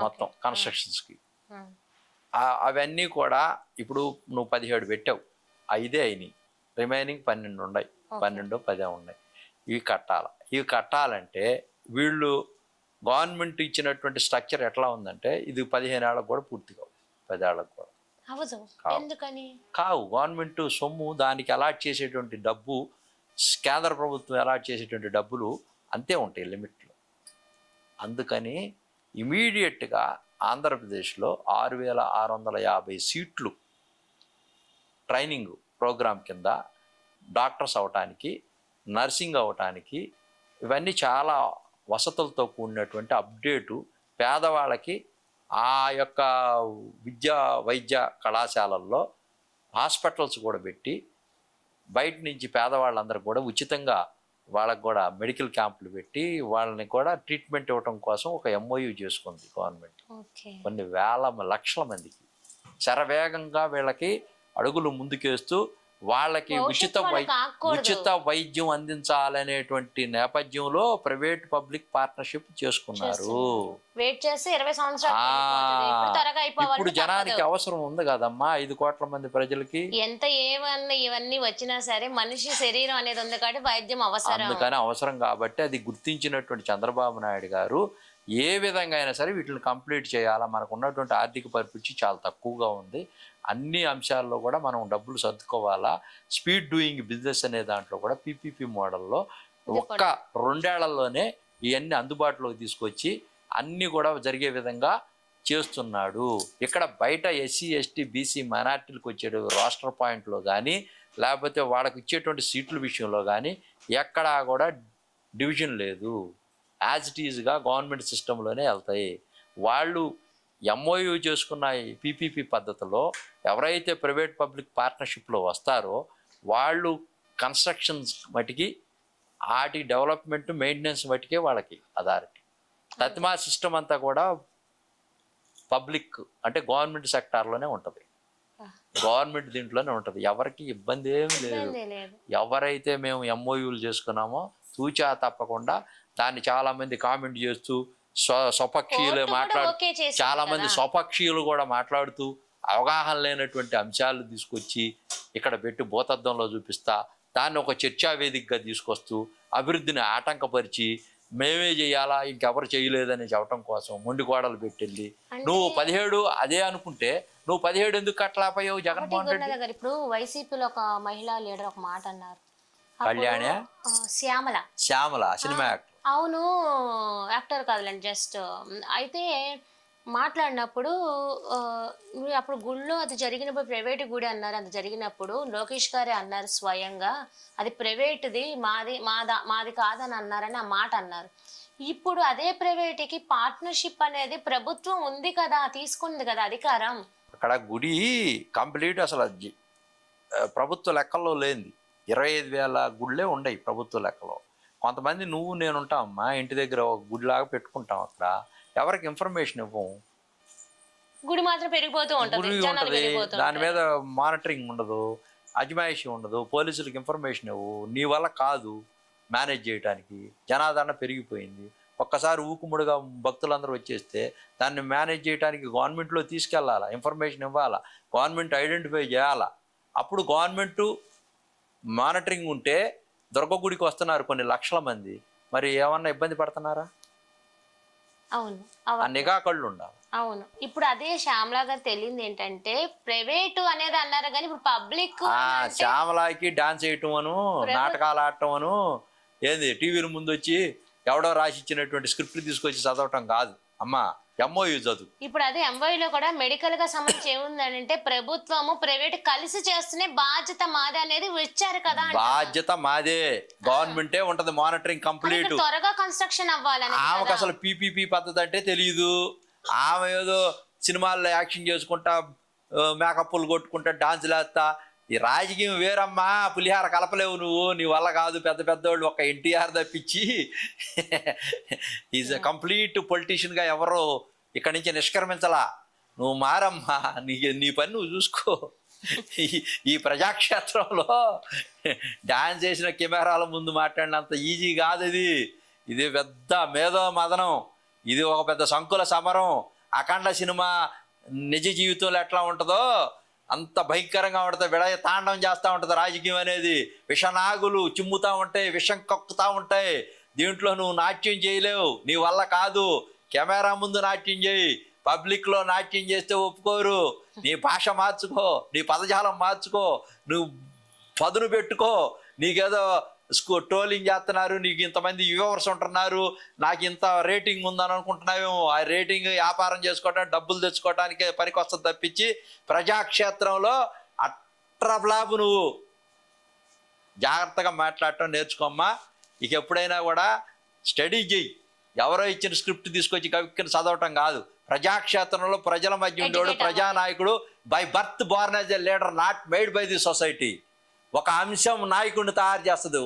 B: మొత్తం కన్స్ట్రక్షన్స్కి. అవన్నీ కూడా ఇప్పుడు నువ్వు 17 పెట్టావు, 5 అయినాయి, రిమైనింగ్ 12 ఉన్నాయి, 12 10 ఉన్నాయి. ఇవి కట్టాలంటే వీళ్ళు గవర్నమెంట్ ఇచ్చినటువంటి స్ట్రక్చర్ ఎట్లా ఉందంటే ఇది 15 ఏళ్ళకు కూడా పూర్తి కావు, 10 ఏళ్ళకు కూడా కావు. గవర్నమెంట్ సొమ్ము, దానికి అలాట్ చేసేటువంటి డబ్బు, కేంద్ర ప్రభుత్వం అలాట్ చేసేటువంటి డబ్బులు అంతే ఉంటాయి లిమిట్లో. అందుకని ఇమీడియట్గా ఆంధ్రప్రదేశ్లో 6650 సీట్లు ట్రైనింగ్ ప్రోగ్రాం కింద డాక్టర్స్ అవటానికి, నర్సింగ్ అవటానికి, ఇవన్నీ చాలా వసతులతో కూడినటువంటి అప్డేటు పేదవాళ్ళకి ఆ యొక్క వైద్య కళాశాలల్లో హాస్పిటల్స్ కూడా పెట్టి బయట నుంచి పేదవాళ్ళందరూ కూడా ఉచితంగా వాళ్ళకు కూడా మెడికల్ క్యాంపులు పెట్టి వాళ్ళని కూడా ట్రీట్మెంట్ ఇవ్వటం కోసం ఒక ఎంఓయూ చేసుకుంది గవర్నమెంట్. కొన్ని లక్షల మందికి శరవేగంగా వీళ్ళకి అడుగులు ముందుకేస్తూ వాళ్ళకి ఉచిత వైద్యం అందించాలనేటువంటి నేపథ్యంలో ప్రైవేట్ పబ్లిక్ పార్ట్నర్షిప్ చేసుకున్నారు. ఇప్పుడు జనానికి అవసరం ఉంది కదమ్మా, 5 కోట్ల మంది ప్రజలకి
A: ఎంత ఇవన్నీ వచ్చినా సరే మనిషి శరీరం అనేది ఉంది కాబట్టి వైద్యం అవసరం.
B: అందుకని అవసరం కాబట్టి అది గుర్తించినటువంటి చంద్రబాబు నాయుడు గారు ఏ విధంగా అయినా సరే వీటిని కంప్లీట్ చేయాలా, మనకు ఉన్నటువంటి ఆర్థిక పరిస్థితి చాలా తక్కువగా ఉంది, అన్ని అంశాల్లో కూడా మనం డబ్బులు సర్దుకోవాలా, స్పీడ్ డూయింగ్ బిజినెస్ అనే దాంట్లో కూడా పీపీపీ మోడల్లో 1-2 ఏళ్లలోనే ఇవన్నీ అందుబాటులోకి తీసుకొచ్చి అన్నీ కూడా జరిగే విధంగా చేస్తున్నాడు. ఇక్కడ బయట ఎస్సీ ఎస్టీ బీసీ మైనార్టీలకు వచ్చే రోస్టర్ పాయింట్లో కానీ లేకపోతే వాళ్ళకి ఇచ్చేటువంటి సీట్ల విషయంలో కానీ ఎక్కడా కూడా డివిజన్ లేదు. యాజ్ ఇట్ ఈజ్గా గవర్నమెంట్ సిస్టంలోనే వెళ్తాయి. వాళ్ళు ఎంఓయూ చేసుకున్న పీపీపీ పద్ధతిలో ఎవరైతే ప్రైవేట్ పబ్లిక్ పార్ట్నర్షిప్లో వస్తారో వాళ్ళు కన్స్ట్రక్షన్స్ మటుకి వాటి డెవలప్మెంట్ మెయింటెనెన్స్ మటుకే వాళ్ళకి అథారిటీ. తత్మా సిస్టమ్ అంతా కూడా పబ్లిక్ అంటే గవర్నమెంట్ సెక్టార్లోనే ఉంటుంది, గవర్నమెంట్ దీంట్లోనే ఉంటుంది. ఎవరికి ఇబ్బంది ఏమీ లేదు. ఎవరైతే మేము ఎంఓయూలు చేసుకున్నామో తూచా తప్పకుండా దాన్ని చాలామంది కామెంట్ చేస్తూ స్వపక్షీయులు చాలా మంది స్వపక్షీయులు కూడా మాట్లాడుతూ అవగాహన లేనటువంటి అంశాలు తీసుకొచ్చి ఇక్కడ పెట్టి భూతద్దంలో చూపిస్తా, దాన్ని ఒక చర్చా వేదికగా తీసుకొస్తూ అభివృద్ధిని ఆటంకపరిచి మేమే చేయాలా ఇంకెవరు చేయలేదని చెప్పడం కోసం మొండి గోడలు పెట్టెళ్ళి నువ్వు 17 అదే అనుకుంటే
C: నువ్వు 17 ఎందుకు కట్టలేకపోయావు
A: ఒకటి
C: జగన్మోహన్ రెడ్డి?
A: గురునాథ్ గారు, ఇప్పుడు వైసీపీలో ఒక మహిళా లీడర్ ఒక మాట అన్నారు. అప్పుడు,
C: కళ్యాణే?
A: శ్యామల.
C: Shyamala cinema actor.
A: అవును, యాక్టర్ కాదులేండి, జస్ట్. అయితే మాట్లాడినప్పుడు ఆ, మీరు అప్పుడు గుళ్ళో అది జరిగినప్పుడు ప్రైవేట్ గుడి అన్నారు. అది జరిగినప్పుడు లోకేష్ గారే అన్నారు స్వయంగా, అది ప్రైవేట్ది, మాది కాదని అన్నారని ఆ మాట అన్నారు. ఇప్పుడు అదే ప్రైవేట్కి పార్ట్నర్షిప్ అనేది ప్రభుత్వం ఉంది కదా, తీసుకుంది కదా అధికారం.
C: అక్కడ గుడి కంప్లీట్ అసలు ప్రభుత్వ లెక్కల్లో లేనిది. 25,000 గుళ్ళే ఉండయి ప్రభుత్వ లెక్కలో. కొంతమంది నువ్వు నేను ఉంటామమ్మా, ఇంటి దగ్గర ఒక గుడిలాగా పెట్టుకుంటాం. అక్కడ ఎవరికి ఇన్ఫర్మేషన్ ఇవ్వం.
A: గుడి మాత్రం పెరిగిపోతూ ఉంటుంది,
C: గుడి
A: జనాలు
C: ఉంటుంది,
A: పెరిగిపోతూ
C: దాని
A: ఉంటారు.
C: మీద మానిటరింగ్ ఉండదు, అజమాయిషీ ఉండదు, పోలీసులకు ఇన్ఫర్మేషన్ ఇవ్వు. నీ వల్ల కాదు మేనేజ్ చేయడానికి. జనాదరణ పెరిగిపోయింది. ఒక్కసారి ఊకుముడుగా భక్తులందరూ వచ్చేస్తే దాన్ని మేనేజ్ చేయడానికి గవర్నమెంట్లో తీసుకెళ్ళాలా, ఇన్ఫర్మేషన్ ఇవ్వాలా, గవర్నమెంట్ ఐడెంటిఫై చేయాలా. అప్పుడు గవర్నమెంట్ మానిటరింగ్ ఉంటే దుర్గ గుడికి వస్తున్నారు కొన్ని లక్షల మంది, మరి ఏమన్నా ఇబ్బంది పడుతున్నారా?
A: అవును,
C: ఆ నిఘా కళ్ళు ఉండాలి.
A: అవును. ఇప్పుడు అదే శ్యామలా గారు తెలియంది ఏంటంటే ప్రైవేటు అనేది అన్నారు, కానీ ఇప్పుడు పబ్లిక్
C: శ్యామలాకి డాన్స్ వేయటం అను, నాటకాలు ఆడటం అను, ఏంది టీవీల ముందు వచ్చి ఎవడో రాసి ఇచ్చినటువంటి స్క్రిప్ట్ తీసుకొచ్చి చదవటం కాదు అమ్మా. ఎంఓయూ చదువు.
A: ఇప్పుడు అదే ఎంఓయూలో కూడా మెడికల్ గా సంబంధించి ఏముందంటే ప్రభుత్వము ప్రైవేట్ కలిసి చేస్తూనే బాధ్యత మాదే అనేది ఇచ్చారు కదా.
C: బాధ్యత మాదే, గవర్నమెంటే ఉంటది మానిటరింగ్ కంప్లీట్.
A: త్వరగా కన్స్ట్రక్షన్ అవ్వాలని.
C: ఆమెకు అసలు పీపీపీ పద్ధతి అంటే తెలియదు. ఆమె ఏదో సినిమాల్లో యాక్షన్ చేసుకుంటా, మేకప్లు కొట్టుకుంటా, డాన్సులు వేస్తా. ఈ రాజకీయం వేరమ్మా, పులిహార కలపలేవు నువ్వు, నీ వల్ల కాదు. పెద్ద పెద్దవాళ్ళు ఒక ఎన్టీఆర్ తప్పించి ఈజ్ కంప్లీట్ పొలిటీషియన్గా ఎవరు ఇక్కడి నుంచి నిష్క్రమించలా. నువ్వు మారమ్మా, నీ పని నువ్వు చూసుకో. ఈ ప్రజాక్షేత్రంలో డాన్స్ చేసిన కెమెరాల ముందు మాట్లాడినంత ఈజీ కాదు ఇది. ఇది పెద్ద మేధో మదనం, ఇది ఒక పెద్ద సంకుల సమరం. అఖండ సినిమా నిజ జీవితంలో ఎట్లా ఉంటుందో అంత భయంకరంగా ఉంటుంది. విడయ తాండవం చేస్తూ ఉంటుంది రాజకీయం అనేది. విషనాగులు చిమ్ముతూ ఉంటాయి, విషం కక్కుతూ ఉంటాయి. దీంట్లో నువ్వు నాట్యం చేయలేవు, నీ వల్ల కాదు. కెమెరా ముందు నాట్యం చేయి, పబ్లిక్లో నాట్యం చేస్తే ఒప్పుకోరు. నీ భాష మార్చుకో, నీ పదజాలం మార్చుకో, నువ్వు పదును పెట్టుకో. నీకేదో ట్రోలింగ్ చేస్తున్నారు, నీకు ఇంతమంది వ్యూవర్స్ ఉంటున్నారు, నాకు ఇంత రేటింగ్ ఉందని అనుకుంటున్నావేమో. ఆ రేటింగ్ వ్యాపారం చేసుకోవడానికి, డబ్బులు తెచ్చుకోవడానికే పనికొస్తుంది తప్పించి ప్రజాక్షేత్రంలో అట్రబ్లాబు. నువ్వు జాగ్రత్తగా మాట్లాడటం నేర్చుకోమ్మా. ఇక ఎప్పుడైనా కూడా స్టడీ చెయ్యి. ఎవరో ఇచ్చిన స్క్రిప్ట్ తీసుకొచ్చి కవిక్కిని చదవటం కాదు. ప్రజాక్షేత్రంలో ప్రజల మధ్య ఉండేవాడు ప్రజానాయకుడు. By birth born as a leader, not made by the society. ఒక అంశం నాయకుడిని తయారు చేస్తుంది.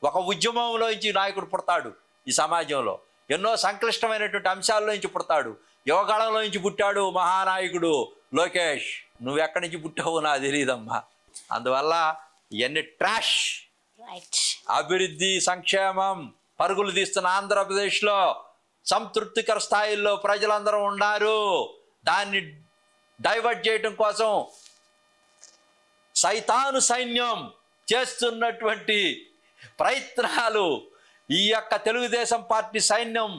C: ఒక ఉద్యమంలోంచి నాయకుడు పుడతాడు. ఈ సమాజంలో ఎన్నో సంక్లిష్టమైనటువంటి అంశాల్లో నుంచి పుడతాడు. యువకాలంలో నుంచి పుట్టాడు మహానాయకుడు లోకేష్. నువ్వు ఎక్కడి నుంచి పుట్టావో నాకు తెలియదమ్మా. అందువల్ల ఇవన్నీ ట్రాష్. అభివృద్ధి, సంక్షేమం పరుగులు తీస్తున్న ఆంధ్రప్రదేశ్లో సంతృప్తికర స్థాయిల్లో ప్రజలందరూ ఉన్నారు. దాన్ని డైవర్ట్ చేయటం కోసం సైతాను సైన్యం చేస్తున్నటువంటి ప్రయత్నాలు ఈ యొక్క తెలుగుదేశం పార్టీ సైన్యం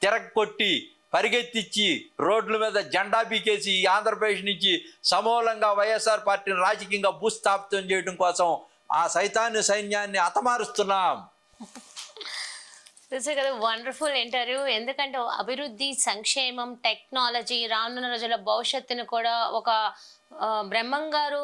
C: తిరగొట్టి పరిగెత్తిచ్చి రోడ్ల మీద జెండా బీకేసి ఈ ఆంధ్రప్రదేశ్ నుంచి సమూలంగా వైఎస్ఆర్ పార్టీని రాజకీయంగా భూస్థాపితం చేయడం కోసం ఆ సైతాను సైన్యాన్ని హతమారుస్తున్నాం.
A: దిస్ ఇస్ కదా వండర్ఫుల్ ఇంటర్వ్యూ. ఎందుకంటే అభివృద్ధి, సంక్షేమం, టెక్నాలజీ, రానున్న రోజుల భవిష్యత్తును కూడా ఒక బ్రహ్మం గారు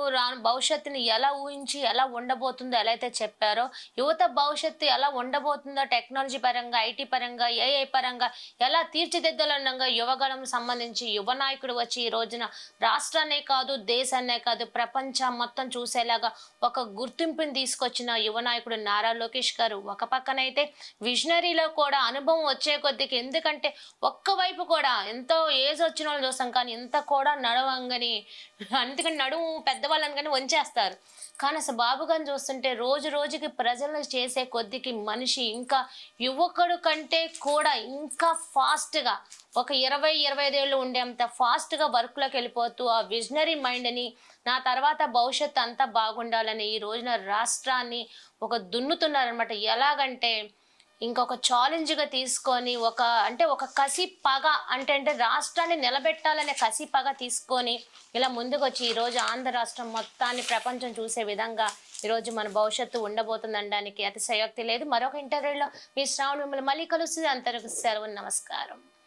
A: భవిష్యత్తుని ఎలా ఊహించి ఎలా ఉండబోతుందో ఎలా అయితే చెప్పారో, యువత భవిష్యత్తు ఎలా ఉండబోతుందో టెక్నాలజీ పరంగా, ఐటీ పరంగా, ఏఐ పరంగా ఎలా తీర్చిదిద్దాలన్నగా యువగణం సంబంధించి యువ నాయకుడు వచ్చి ఈ రోజున రాష్ట్రాన్నే కాదు, దేశాన్నే కాదు, ప్రపంచం మొత్తం చూసేలాగా ఒక గుర్తింపుని తీసుకొచ్చిన యువ నాయకుడు నారా లోకేష్ గారు. ఒక పక్కనైతే విజనరీలో కూడా అనుభవం వచ్చే కొద్దికి, ఎందుకంటే ఒక్కవైపు కూడా ఎంతో ఏజ్ వచ్చిన వాళ్ళు చూస్తాం, కానీ ఇంత కూడా నడవంగని, అందుకని నడుము పెద్దవాళ్ళని కానీ వంచేస్తారు. కానీ అసలు బాబు గారిని చూస్తుంటే రోజు రోజుకి ప్రజలు చేసే కొద్దికి మనిషి ఇంకా యువకుడు కంటే కూడా ఇంకా ఫాస్ట్గా ఒక 20-25 ఏళ్ళు ఉండేంత ఫాస్ట్గా వర్క్లోకి వెళ్ళిపోతూ ఆ విజనరీ మైండ్ని, నా తర్వాత భవిష్యత్తు అంతా బాగుండాలని ఈ రోజున రాష్ట్రాన్ని ఒక దున్నుతున్నారనమాట. ఎలాగంటే ఇంకొక ఛాలెంజ్గా తీసుకొని ఒక కసి పగ అంటే రాష్ట్రాన్ని నిలబెట్టాలనే కసి పగ తీసుకొని ఇలా ముందుకు వచ్చి ఈరోజు ఆంధ్ర రాష్ట్రం మొత్తాన్ని ప్రపంచం చూసే విధంగా ఈరోజు మన భవిష్యత్తు ఉండబోతుందనడానికి అతిశయోక్తి లేదు. మరొక ఇంటర్వ్యూలో మీ శ్రావణ్ మిమ్మల్ని మళ్ళీ కలుస్తుంది. అంతవరకు సెలవు, నమస్కారం.